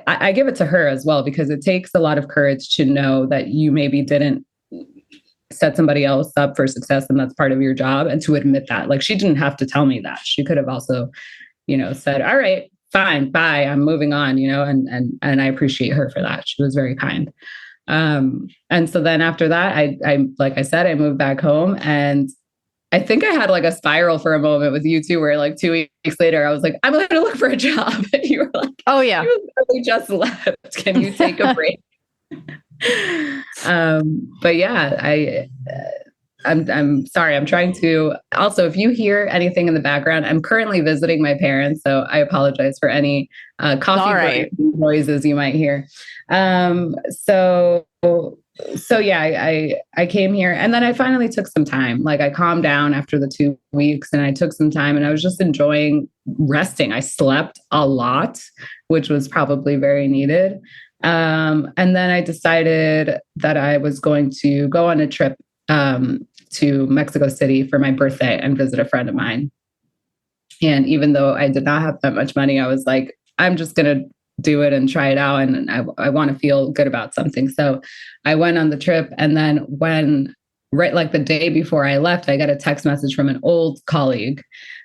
I give it to her as well, because it takes a lot of courage to know that you maybe didn't set somebody else up for success, and that's part of your job. And to admit that, like, she didn't have to tell me that. She could have also, said, all right, fine, bye, I'm moving on, and I appreciate her for that. She was very kind. And so then after that, I like I said, I moved back home, and I think I had like a spiral for a moment with you too, where like 2 weeks later, I was like, I'm going to look for a job. And you were like, oh yeah, you really just left. Can you take a break? But yeah, I'm sorry. I'm trying to also, if you hear anything in the background, I'm currently visiting my parents. So I apologize for any coffee noises you might hear. So so yeah, I came here, and then I finally took some time. Like, I calmed down after the 2 weeks, and I took some time, and I was just enjoying resting. I slept a lot, which was probably very needed. And then I decided that I was going to go on a trip to Mexico City for my birthday and visit a friend of mine. And even though I did not have that much money, I was like, I'm just going to do it and try it out. And I want to feel good about something. So I went on the trip. And then right like the day before I left, I got a text message from an old colleague.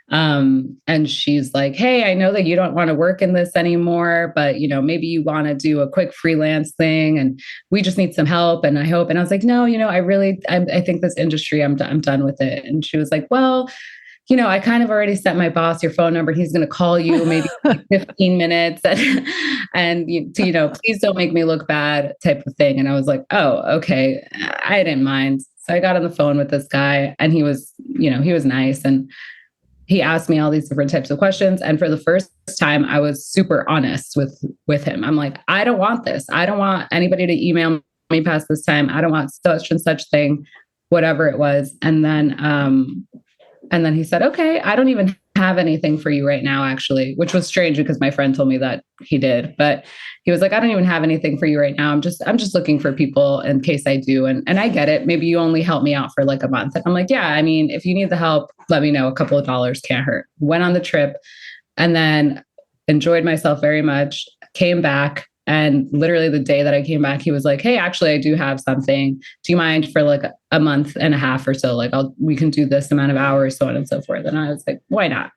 And she's like, hey, I know that you don't want to work in this anymore, but maybe you want to do a quick freelance thing, and we just need some help. And I hope. And I was like, no, I think this industry, I'm done with it. And she was like, well, I kind of already sent my boss your phone number. He's going to call you maybe 15 minutes and please don't make me look bad type of thing. And I was like, oh, okay. I didn't mind. So I got on the phone with this guy, and he was nice. And he asked me all these different types of questions. And for the first time, I was super honest with him. I'm like, I don't want this. I don't want anybody to email me past this time. I don't want such and such thing, whatever it was. And then he said, okay, I don't even have anything for you right now, actually, which was strange because my friend told me that he did. But he was like, I don't even have anything for you right now. I'm just looking for people in case I do. And I get it. Maybe you only help me out for like a month. And I'm like, yeah, I mean, if you need the help, let me know. A couple of dollars can't hurt. Went on the trip and then enjoyed myself very much, came back. And literally the day that I came back, he was like, hey, actually, I do have something. Do you mind for like a month and a half or so? Like we can do this amount of hours, so on and so forth. And I was like, why not?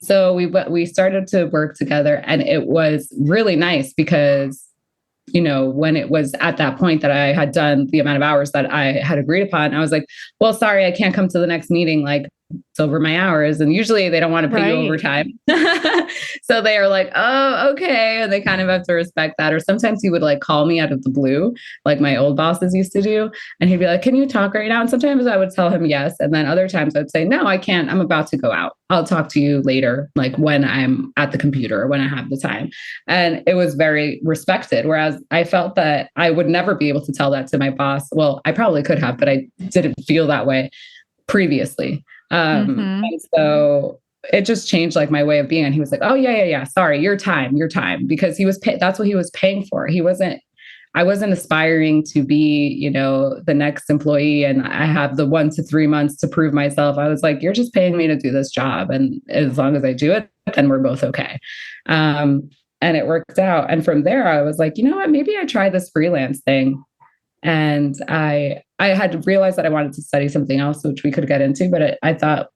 So we started to work together, and it was really nice because, when it was at that point that I had done the amount of hours that I had agreed upon, I was like, well, sorry, I can't come to the next meeting. Like, it's over my hours. And usually they don't want to pay you overtime. So they are like, oh, okay. And they kind of have to respect that. Or sometimes he would like call me out of the blue, like my old bosses used to do. And he'd be like, can you talk right now? And sometimes I would tell him yes. And then other times I'd say, no, I can't. I'm about to go out. I'll talk to you later, like when I'm at the computer, or when I have the time. And it was very respected. Whereas I felt that I would never be able to tell that to my boss. Well, I probably could have, but I didn't feel that way previously. And so it just changed like my way of being. And he was like, oh yeah. Sorry, your time, because that's what he was paying for. I wasn't aspiring to be, the next employee. And I have the 1 to 3 months to prove myself. I was like, you're just paying me to do this job. And as long as I do it, then we're both okay. And it worked out. And from there, I was like, you know what, maybe I try this freelance thing. And I had realized that I wanted to study something else, which we could get into, but I thought,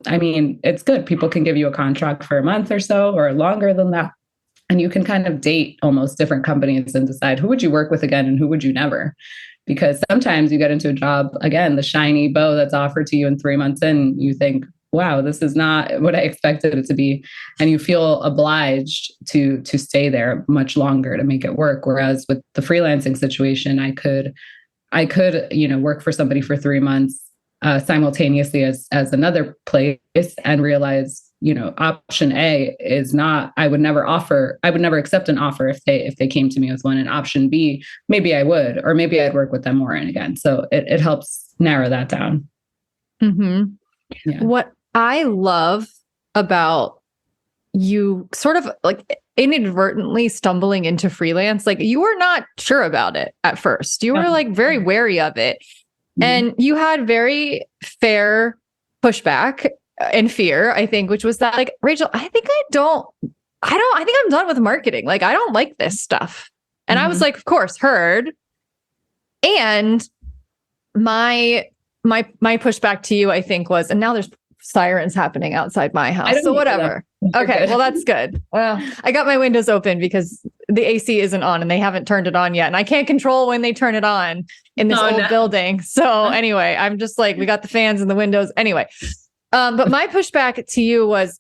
I mean, it's good. People can give you a contract for a month or so, or longer than that. And you can kind of date almost different companies and decide who would you work with again and who would you never. Because sometimes you get into a job, again, the shiny bow that's offered to you in 3 months in, you think, wow, this is not what I expected it to be. And you feel obliged to stay there much longer to make it work. Whereas with the freelancing situation, I could, work for somebody for 3 months simultaneously as another place and realize, option A is not, I would never accept an offer if they came to me with one. And option B, maybe I would, or maybe I'd work with them more. And again, so it helps narrow that down. Mm-hmm. Yeah. What I love about you sort of like inadvertently stumbling into freelance, like you were not sure about it at first. You were like very wary of it. Mm-hmm. And you had very fair pushback and fear, I think, which was that like, Rachel, I think I'm done with marketing. Like, I don't like this stuff. And I was like, of course, heard. And my pushback to you, I think, was, and now there's sirens happening outside my house. So whatever. Okay. Well, that's good. Well, I got my windows open because the AC isn't on and they haven't turned it on yet. And I can't control when they turn it on in this old building. So anyway, I'm just like, we got the fans and the windows. Anyway. But my pushback to you was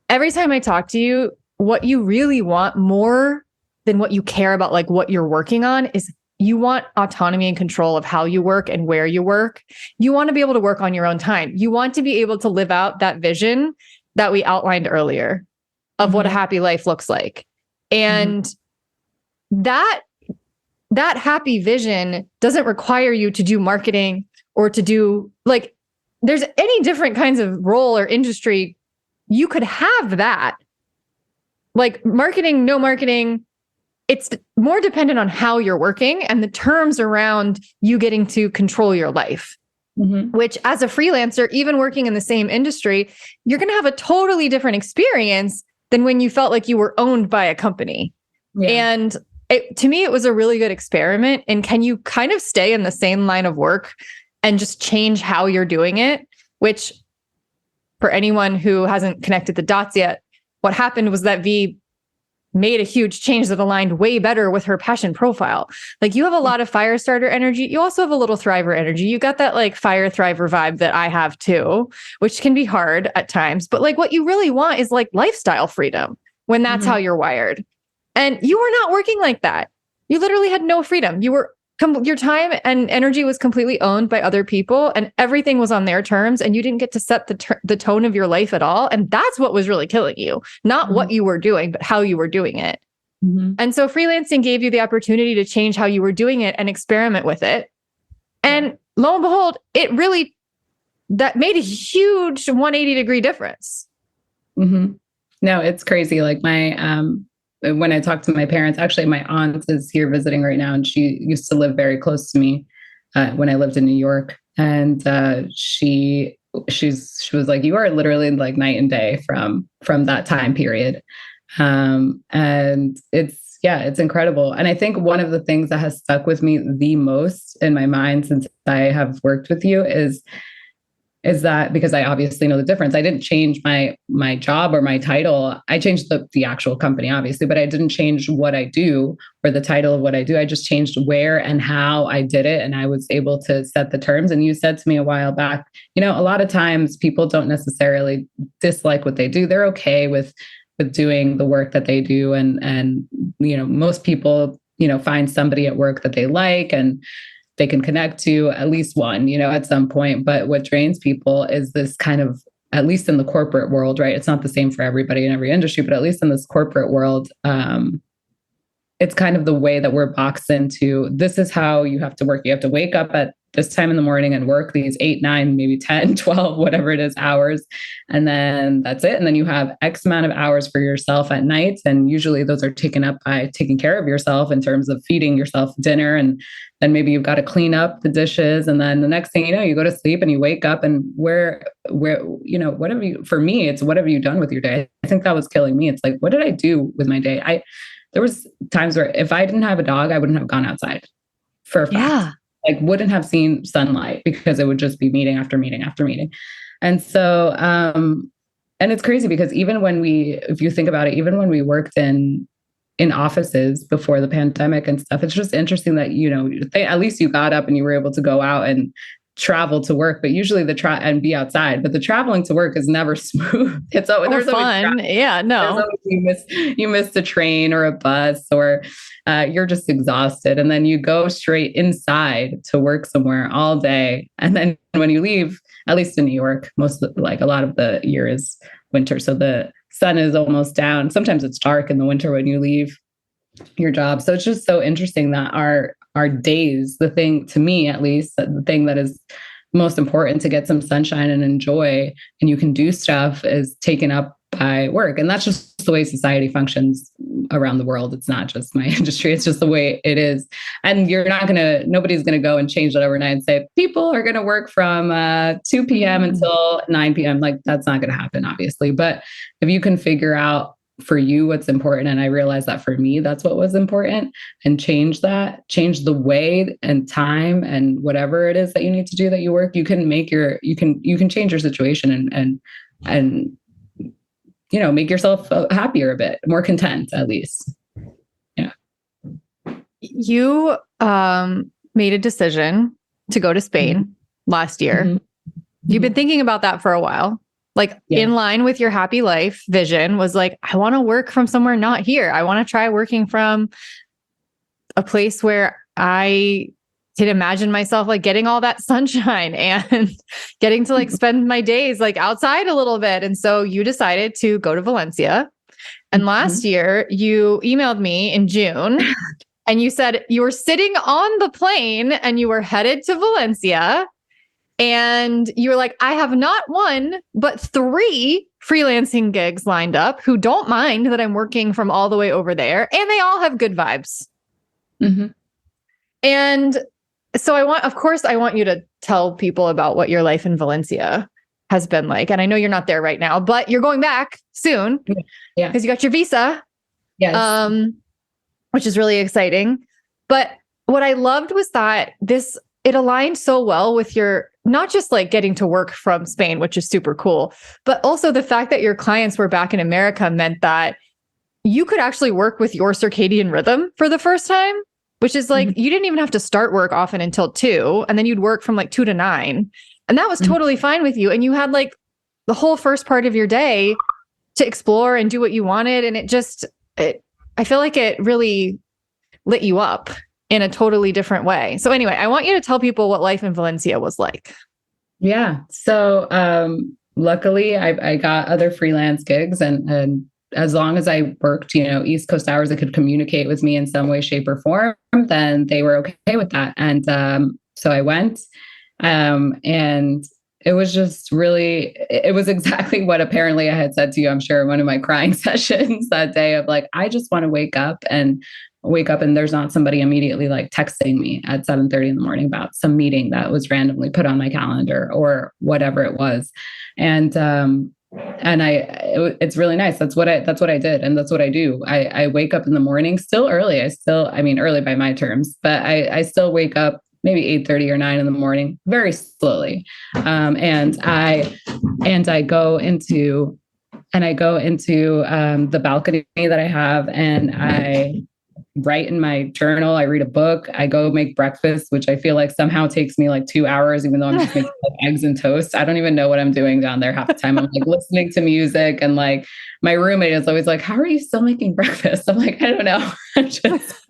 every time I talk to you, what you really want more than what you care about, like what you're working on, is you want autonomy and control of how you work and where you work. You want to be able to work on your own time. You want to be able to live out that vision that we outlined earlier of what a happy life looks like. And that that happy vision doesn't require you to do marketing or to do like, there's any different kinds of role or industry. You could have that. Like marketing, no marketing, it's more dependent on how you're working and the terms around you getting to control your life. Which as a freelancer, even working in the same industry, you're going to have a totally different experience than when you felt like you were owned by a company. Yeah. And to me, it was a really good experiment. And can you kind of stay in the same line of work and just change how you're doing it? Which for anyone who hasn't connected the dots yet, what happened was that V made a huge change that aligned way better with her passion profile. Like you have a lot of fire starter energy. You also have a little thriver energy. You got that like fire thriver vibe that I have too, which can be hard at times. But like what you really want is like lifestyle freedom when that's how you're wired. And you were not working like that. You literally had no freedom. You were your time and energy was completely owned by other people and everything was on their terms and you didn't get to set the tone of your life at all. And that's what was really killing you, not what you were doing, but how you were doing it. And so freelancing gave you the opportunity to change how you were doing it and experiment with it. And lo and behold, that made a huge 180-degree difference. No, it's crazy. Like when I talk to my parents, actually my aunt is here visiting right now and she used to live very close to me when I lived in New York. And she was like, you are literally like night and day from that time period. And it's incredible. And I think one of the things that has stuck with me the most in my mind since I have worked with you is that because I obviously know the difference. I didn't change my job or my title. I changed the actual company, obviously, but I didn't change what I do or the title of what I do. I just changed where and how I did it. And I was able to set the terms. And you said to me a while back, a lot of times people don't necessarily dislike what they do. They're okay with doing the work that they do. And most people, find somebody at work that they like and they can connect to at least one, at some point. But what drains people is this kind of, at least in the corporate world, right? It's not the same for everybody in every industry, but at least in this corporate world, it's kind of the way that we're boxed into. This is how you have to work. You have to wake up at this time in the morning and work these 8, 9, maybe 10, 12, whatever it is, hours. And then that's it. And then you have X amount of hours for yourself at night. And usually those are taken up by taking care of yourself in terms of feeding yourself dinner. And then maybe you've got to clean up the dishes. And then the next thing you know, you go to sleep and you wake up and what have you, for me, it's what have you done with your day? I think that was killing me. It's like, what did I do with my day? There was times where if I didn't have a dog, I wouldn't have gone outside for a fact. Yeah. Like wouldn't have seen sunlight because it would just be meeting after meeting after meeting. And so, and it's crazy because if you think about it, even when we worked in offices before the pandemic and stuff, it's just interesting that, at least you got up and you were able to go out and travel to work, but usually and be outside, but the traveling to work is never smooth. It's always there's fun. Yeah, no. You missed a train or a bus or you're just exhausted. And then you go straight inside to work somewhere all day. And then when you leave, at least in New York, a lot of the year is winter. So the sun is almost down. Sometimes it's dark in the winter when you leave your job. So it's just so interesting that our days, the thing to me, at least, the thing that is most important to get some sunshine and enjoy, and you can do stuff, is taken up by work. And that's just the way society functions around the world. It's not just my industry. It's just the way it is. And nobody's going to go and change that overnight and say, people are going to work from 2 p.m. until 9 p.m. Like that's not going to happen, obviously. But if you can figure out for you what's important, and I realized that for me, that's what was important, and change the way and time and whatever it is that you need to do that you work, you can change your situation and make yourself happier a bit, more content, at least. Yeah. You made a decision to go to Spain last year. Mm-hmm. You've been thinking about that for a while. In line with your happy life vision was like, I want to work from somewhere not here. I want to try working from a place where I can imagine myself getting all that sunshine and getting to spend my days outside a little bit. And so you decided to go to Valencia. And last year you emailed me in June And you said you were sitting on the plane and you were headed to Valencia. And you were like, I have not one, but 3 freelancing gigs lined up who don't mind that I'm working from all the way over there. And they all have good vibes. Mm-hmm. And so I want you to tell people about what your life in Valencia has been like. And I know you're not there right now, but you're going back soon. Yeah. Because you got your visa. Yes. Which is really exciting. But what I loved was that it aligned so well with your, not just like getting to work from Spain, which is super cool, but also the fact that your clients were back in America meant that you could actually work with your circadian rhythm for the first time, which is like, you didn't even have to start work often until 2, and then you'd work from like 2 to 9. And that was totally fine with you. And you had like the whole first part of your day to explore and do what you wanted. And I feel like it really lit you up in a totally different way. So anyway, I want you to tell people what life in Valencia was like. Yeah. So luckily I got other freelance gigs, and as long as I worked, East Coast hours that could communicate with me in some way, shape, or form, then they were okay with that. And so I went, and it was just really, it was exactly what apparently I had said to you, I'm sure, in one of my crying sessions that day of like, I just want to wake up and there's not somebody immediately like texting me at 7:30 in the morning about some meeting that was randomly put on my calendar or whatever it was. And it's really nice. That's what I did. And that's what I do. I wake up in the morning still early. Early by my terms, but I still wake up maybe 8:30 or 9 in the morning, very slowly. And I go into the balcony that I have, and I write in my journal. I read a book. I go make breakfast, which I feel like somehow takes me like 2 hours, even though I'm just making like eggs and toast. I don't even know what I'm doing down there half the time. I'm like listening to music, and like my roommate is always like, how are you still making breakfast? I'm like, I don't know. I'm just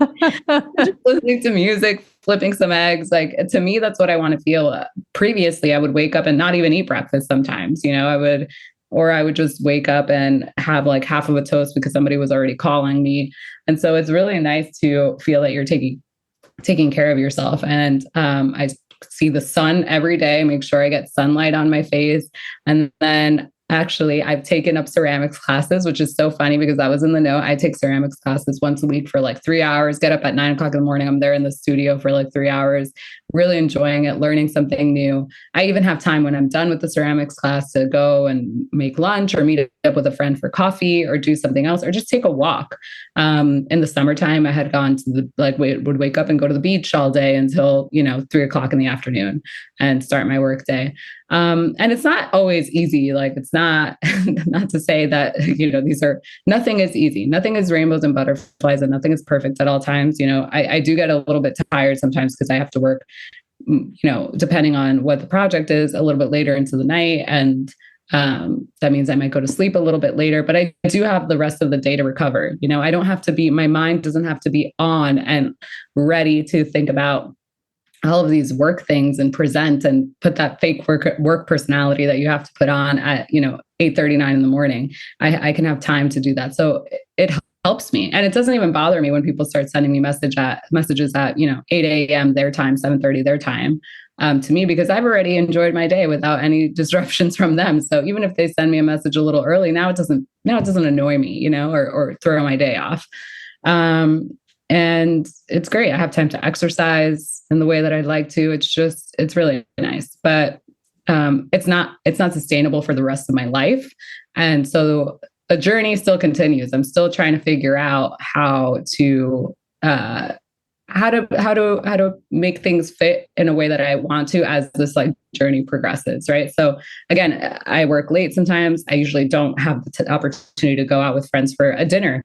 listening to music, flipping some eggs. Like, to me, that's what I want to feel. Previously, I would wake up and not even eat breakfast sometimes, I would just wake up and have like half of a toast because somebody was already calling me. And so it's really nice to feel that you're taking care of yourself. And I see the sun every day, make sure I get sunlight on my face. And then actually, I've taken up ceramics classes, which is so funny because I was in the know. I take ceramics classes once a week for like 3 hours, get up at 9 o'clock in the morning. I'm there in the studio for like 3 hours, really enjoying it, learning something new. I even have time when I'm done with the ceramics class to go and make lunch or meet up with a friend for coffee or do something else or just take a walk. In the summertime, I had gone to would wake up and go to the beach all day until, 3 o'clock in the afternoon and start my work day. And it's not always easy. Like, it's not to say that, nothing is easy. Nothing is rainbows and butterflies, and nothing is perfect at all times. I do get a little bit tired sometimes because I have to work, depending on what the project is, a little bit later into the night. And that means I might go to sleep a little bit later, but I do have the rest of the day to recover. I don't have to my mind doesn't have to be on and ready to think about all of these work things and present and put that fake work personality that you have to put on at, 8:30, 9 in the morning. I can have time to do that. So it helps me. And it doesn't even bother me when people start sending me messages at, 8 a.m. their time, 7:30 their time, to me, because I've already enjoyed my day without any disruptions from them. So even if they send me a message a little early, now it doesn't annoy me, or throw my day off. And it's great. I have time to exercise in the way that I'd like to. It's really nice, but it's not sustainable for the rest of my life. And so the journey still continues. I'm still trying to figure out how to make things fit in a way that I want to as this like journey progresses. Right. So again, I work late sometimes. I usually don't have the opportunity to go out with friends for a dinner.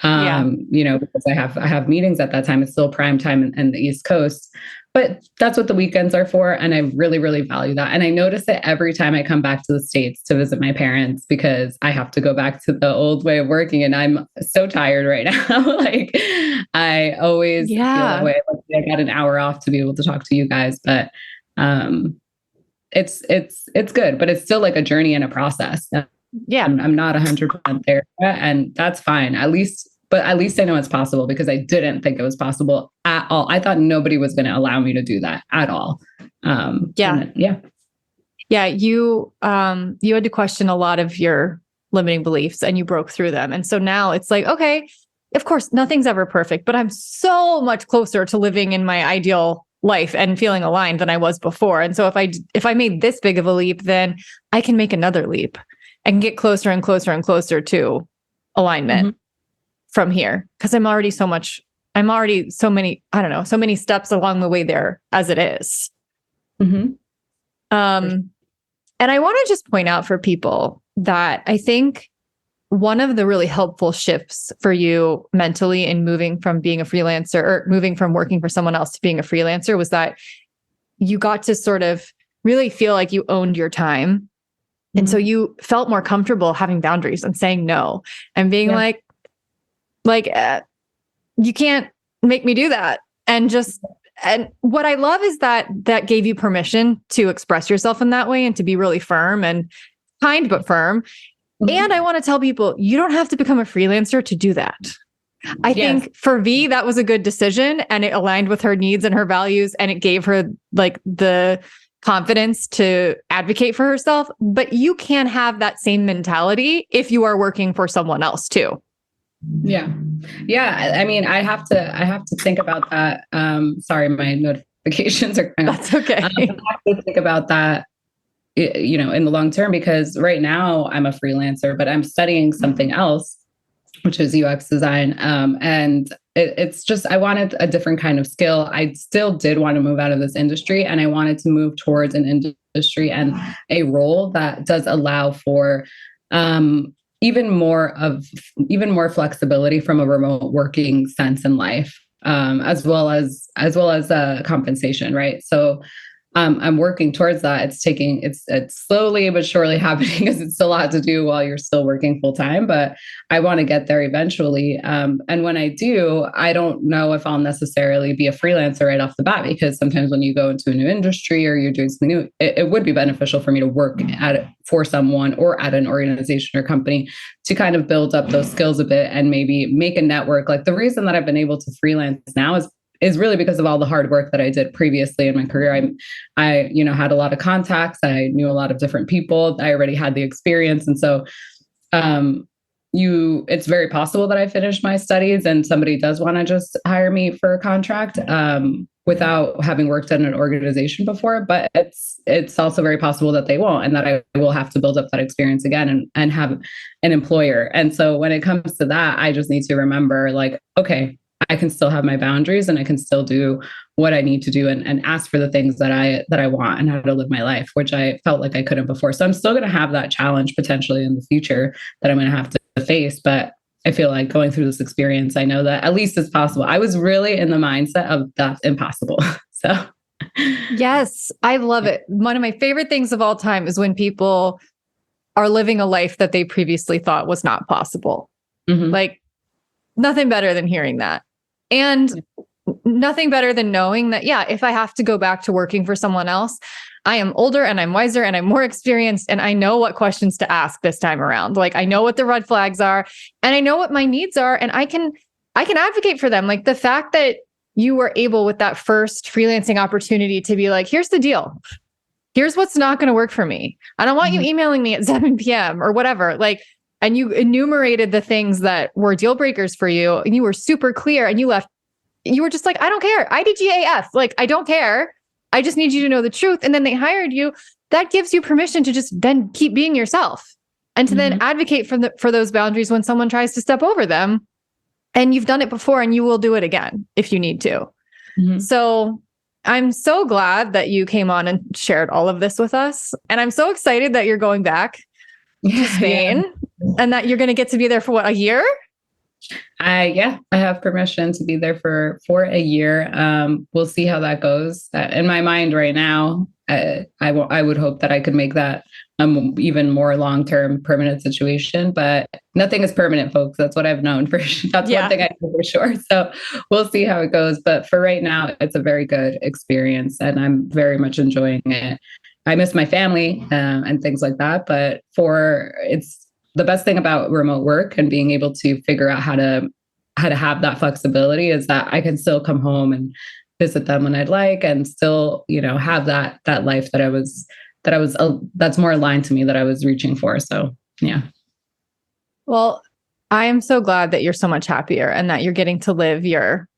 Because I have meetings at that time. It's still prime time in the East Coast, but that's what the weekends are for. And I really, really value that. And I notice it every time I come back to the States to visit my parents, because I have to go back to the old way of working. And I'm so tired right now. Like, I always feel that way. I got an hour off to be able to talk to you guys, but it's good, but it's still like a journey and a process. Yeah. I'm not 100% there, and that's fine. At least but at least I know it's possible, because I didn't think it was possible at all. I thought nobody was going to allow me to do that at all. Yeah. You had to question a lot of your limiting beliefs and you broke through them. And so now it's like, okay, of course, nothing's ever perfect, but I'm so much closer to living in my ideal life and feeling aligned than I was before. And so if I made this big of a leap, then I can make another leap and get closer and closer and closer to alignment from here. Because I'm already so many steps along the way there as it is. And I want to just point out for people that I think one of the really helpful shifts for you mentally in moving from being a freelancer or moving from working for someone else to being a freelancer was that you got to sort of really feel like you owned your time. And so you felt more comfortable having boundaries and saying no and being like, you can't make me do that. And what I love is that gave you permission to express yourself in that way and to be really firm and kind, but firm. And I want to tell people, you don't have to become a freelancer to do that. I think for V, that was a good decision and it aligned with her needs and her values and it gave her like the confidence to advocate for herself. But you can have that same mentality if you are working for someone else too. Yeah. I mean, I have to think about that. Sorry, my notifications are going off. That's okay. I have to think about that, in the long term, because right now I'm a freelancer, but I'm studying something else, which is UX design. And it's just, I wanted a different kind of skill. I still did want to move out of this industry, and I wanted to move towards an industry and a role that does allow for, even more flexibility from a remote working sense in life, as well as compensation. Right. So, I'm working towards that. It's slowly but surely happening because it's still a lot to do while you're still working full time, but I want to get there eventually. And when I do, I don't know if I'll necessarily be a freelancer right off the bat, because sometimes when you go into a new industry or you're doing something new, it would be beneficial for me to work for someone or at an organization or company to kind of build up those skills a bit and maybe make a network. Like the reason that I've been able to freelance now is really because of all the hard work that I did previously in my career. I had a lot of contacts. I knew a lot of different people. I already had the experience. And so, it's very possible that I finish my studies and somebody does want to just hire me for a contract, without having worked at an organization before, but it's also very possible that they won't, and that I will have to build up that experience again and have an employer. And so when it comes to that, I just need to remember, like, okay, I can still have my boundaries and I can still do what I need to do and ask for the things that I want and how to live my life, which I felt like I couldn't before. So I'm still going to have that challenge potentially in the future that I'm going to have to face. But I feel like going through this experience, I know that at least it's possible. I was really in the mindset of that's impossible. So yes, I love it. One of my favorite things of all time is when people are living a life that they previously thought was not possible. Like nothing better than hearing that. And nothing better than knowing that, if I have to go back to working for someone else, I am older and I'm wiser and I'm more experienced and I know what questions to ask this time around. Like I know what the red flags are and I know what my needs are and I can advocate for them. Like the fact that you were able with that first freelancing opportunity to be like, here's the deal. Here's what's not going to work for me. I don't want you emailing me at 7 p.m. or whatever. Like, and you enumerated the things that were deal breakers for you. And you were super clear and you were just like, I don't care. IDGAF. Like, I don't care. I just need you to know the truth. And then they hired you. That gives you permission to just then keep being yourself and to then advocate for those boundaries when someone tries to step over them. And you've done it before and you will do it again if you need to. So I'm so glad that you came on and shared all of this with us. And I'm so excited that you're going back to Spain and that you're going to get to be there for a year? I have permission to be there for a year. We'll see how that goes. In my mind right now, I would hope that I could make that even more long-term permanent situation, but nothing is permanent, folks. That's what I've known for sure. That's one thing I know for sure. So we'll see how it goes. But for right now, it's a very good experience and I'm very much enjoying it. I miss my family and things like that, but it's the best thing about remote work and being able to figure out how to how to have that flexibility is that I can still come home and visit them when I'd like, and still, have that life that's more aligned to me, that I was reaching for. So, yeah. Well, I am so glad that you're so much happier and that you're getting to live your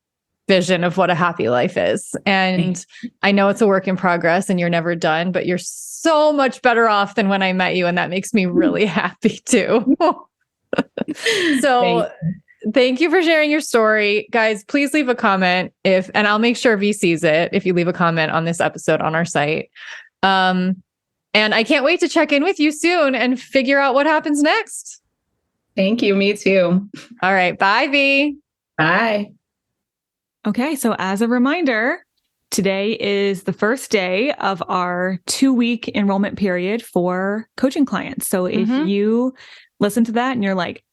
vision of what a happy life is. And I know it's a work in progress and you're never done, but you're so much better off than when I met you. And that makes me really happy too. So thank you for sharing your story. Guys, please leave a comment and I'll make sure V sees it if you leave a comment on this episode on our site. And I can't wait to check in with you soon and figure out what happens next. Thank you. Me too. All right. Bye, V. Bye. Okay. So as a reminder, today is the first day of our 2-week enrollment period for coaching clients. So if you listen to that and you're like,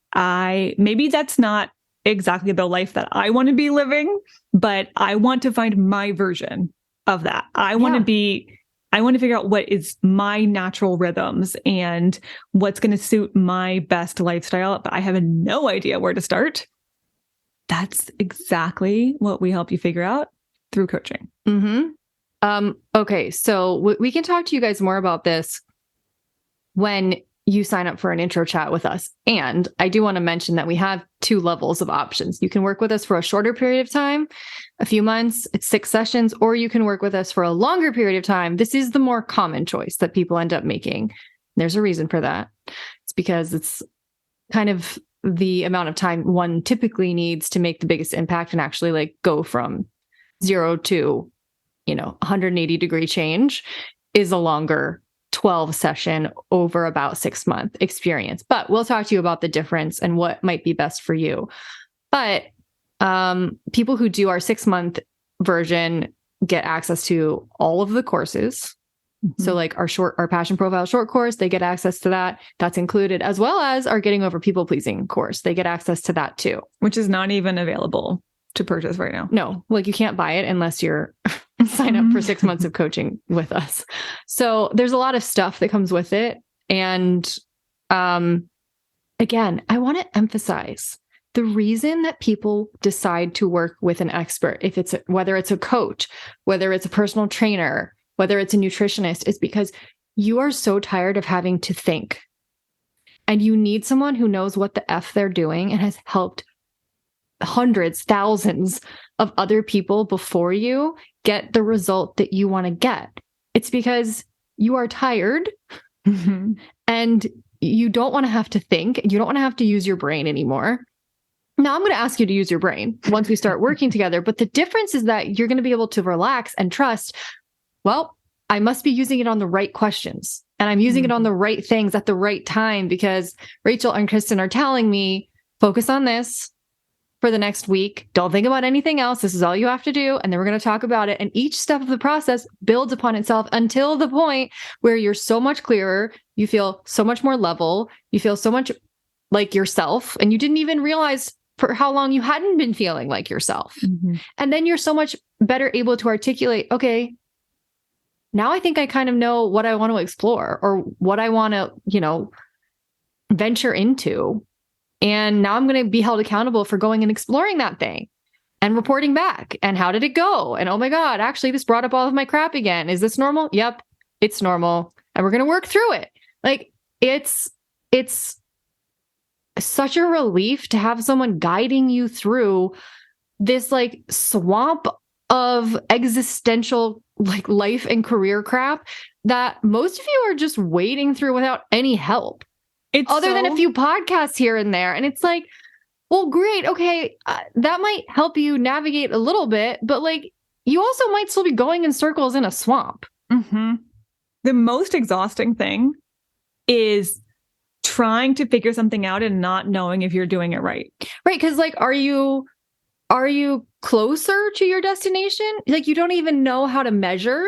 maybe that's not exactly the life that I want to be living, but I want to find my version of that. I want to figure out what is my natural rhythms and what's going to suit my best lifestyle, but I have no idea where to start. That's exactly what we help you figure out through coaching. Okay. So we can talk to you guys more about this when you sign up for an intro chat with us. And I do want to mention that we have 2 levels of options. You can work with us for a shorter period of time, a few months, it's 6 sessions, or you can work with us for a longer period of time. This is the more common choice that people end up making. There's a reason for that. It's because it's kind of the amount of time one typically needs to make the biggest impact and actually like go from 0 to, 180-degree change is a longer 12 session over about 6-month experience. But we'll talk to you about the difference and what might be best for you. But people who do our 6-month version get access to all of the courses. So like our passion profile short course, they get access to that. That's included, as well as our getting over people pleasing course. They get access to that too, which is not even available to purchase right now. No, like you can't buy it unless you're sign up for 6 months of coaching with us. So there's a lot of stuff that comes with it. And again, I want to emphasize the reason that people decide to work with an expert, whether it's a coach, whether it's a personal trainer, whether it's a nutritionist, is because you are so tired of having to think. And you need someone who knows what the F they're doing and has helped hundreds, thousands of other people before you get the result that you want to get. It's because you are tired and you don't want to have to think. You don't want to have to use your brain anymore. Now I'm going to ask you to use your brain once we start working together. But the difference is that you're going to be able to relax and trust, well, I must be using it on the right questions and I'm using it on the right things at the right time, because Rachel and Kristen are telling me, focus on this for the next week. Don't think about anything else. This is all you have to do. And then we're going to talk about it. And each step of the process builds upon itself until the point where you're so much clearer. You feel so much more level. You feel so much like yourself. And you didn't even realize for how long you hadn't been feeling like yourself. And then you're so much better able to articulate, okay, now I think I kind of know what I want to explore or what I want to, venture into. And now I'm going to be held accountable for going and exploring that thing and reporting back. And how did it go? And oh my God, actually, this brought up all of my crap again. Is this normal? Yep, it's normal. And we're going to work through it. Like it's such a relief to have someone guiding you through this like swamp of existential like life and career crap that most of you are just wading through without any help. Other than a few podcasts here and there. And it's like, well, great. Okay. That might help you navigate a little bit, but like you also might still be going in circles in a swamp. The most exhausting thing is trying to figure something out and not knowing if you're doing it right. Right. Cause like, are you closer to your destination? Like you don't even know how to measure.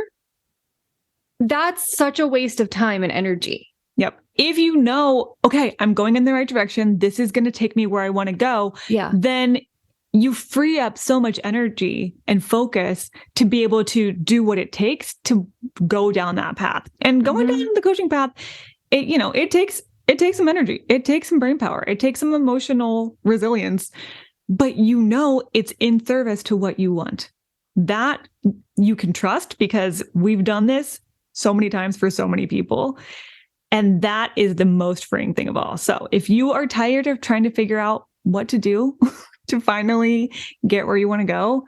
That's such a waste of time and energy. Yep. If you know, okay, I'm going in the right direction, this is going to take me where I want to go. Yeah. Then you free up so much energy and focus to be able to do what it takes to go down that path. And going down the coaching path, it takes some energy. It takes some brain power. It takes some emotional resilience. but it's in service to what you want. That you can trust because we've done this so many times for so many people. And that is the most freeing thing of all. So if you are tired of trying to figure out what to do to finally get where you want to go,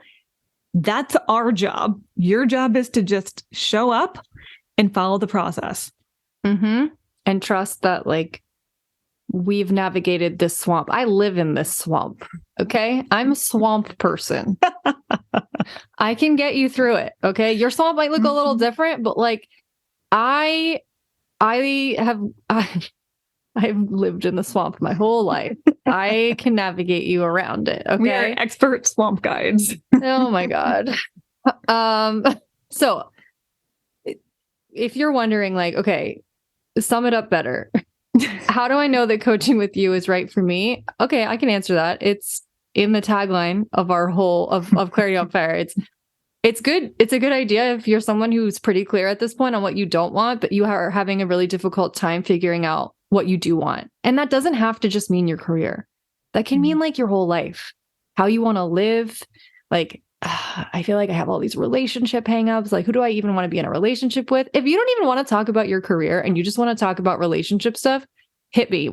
that's our job. Your job is to just show up and follow the process. Mm-hmm. And trust that we've navigated this swamp. I live in this swamp. Okay. I'm a swamp person. I can get you through it. Okay. Your swamp might look a little different, but I've lived in the swamp my whole life. I can navigate you around it. Okay. We are expert swamp guides. Oh my God. So if you're wondering, okay, sum it up better. How do I know that coaching with you is right for me? Okay, I can answer that. It's in the tagline of our whole of Clarity on Fire. It's good. It's a good idea if you're someone who's pretty clear at this point on what you don't want, but you are having a really difficult time figuring out what you do want. And that doesn't have to just mean your career. That can mean your whole life, how you want to live. I feel like I have all these relationship hangups. Who do I even want to be in a relationship with? If you don't even want to talk about your career and you just want to talk about relationship stuff, hit me.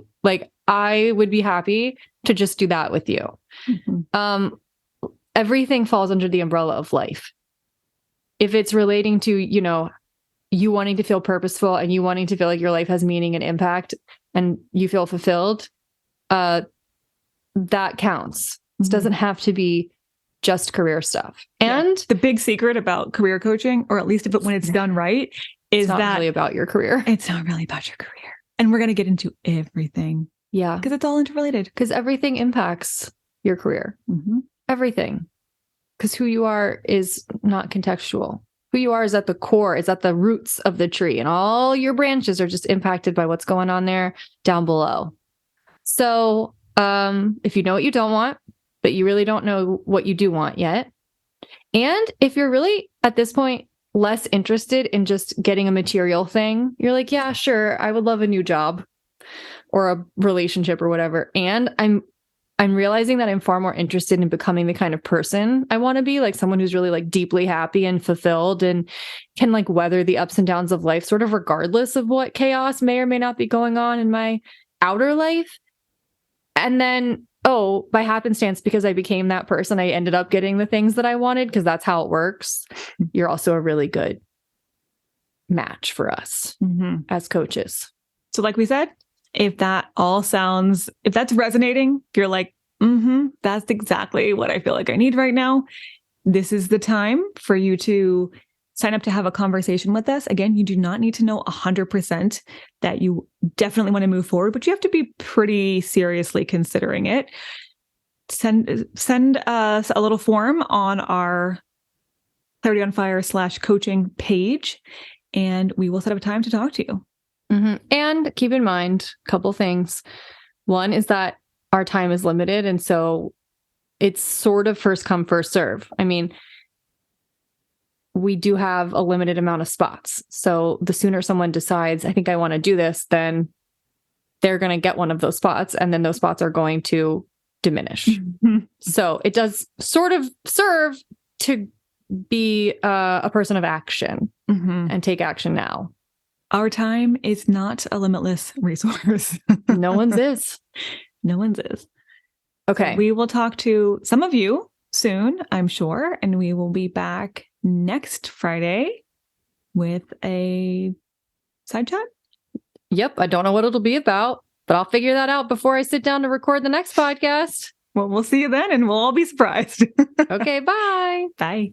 I would be happy to just do that with you. Mm-hmm. Everything falls under the umbrella of life. If it's relating to, you wanting to feel purposeful and you wanting to feel like your life has meaning and impact and you feel fulfilled, that counts. Mm-hmm. It doesn't have to be just career stuff. And the big secret about career coaching, or at least when it's done right, is that it's not really about your career. It's not really about your career. And we're going to get into everything. Yeah. Because it's all interrelated. Because everything impacts your career. Mm-hmm. Everything. Because who you are is not contextual. Who you are is at the core, it's at the roots of the tree. And all your branches are just impacted by what's going on there down below. So if you know what you don't want, but you really don't know what you do want yet. And if you're really, at this point, less interested in just getting a material thing, you're like, yeah, sure, I would love a new job or a relationship or whatever. And I'm realizing that I'm far more interested in becoming the kind of person I want to be, someone who's really deeply happy and fulfilled and can weather the ups and downs of life, sort of regardless of what chaos may or may not be going on in my outer life. And then, by happenstance, because I became that person, I ended up getting the things that I wanted because that's how it works. You're also a really good match for us as coaches. So like we said, if that's resonating, if you're like, that's exactly what I feel like I need right now. This is the time for you to sign up to have a conversation with us. Again, you do not need to know 100% that you definitely want to move forward, but you have to be pretty seriously considering it. Send us a little form on our Clarity on Fire /coaching page, and we will set up a time to talk to you. Mm-hmm. And keep in mind a couple things. One is that our time is limited. And so it's sort of first come, first serve. I mean, we do have a limited amount of spots. So the sooner someone decides, I think I want to do this, then they're going to get one of those spots. And then those spots are going to diminish. So it does sort of serve to be a person of action and take action now. Our time is not a limitless resource. No one's is. No one's is. Okay. So we will talk to some of you soon, I'm sure. And we will be back next Friday with a side chat. Yep. I don't know what it'll be about, but I'll figure that out before I sit down to record the next podcast. Well, we'll see you then and we'll all be surprised. Okay. Bye. Bye.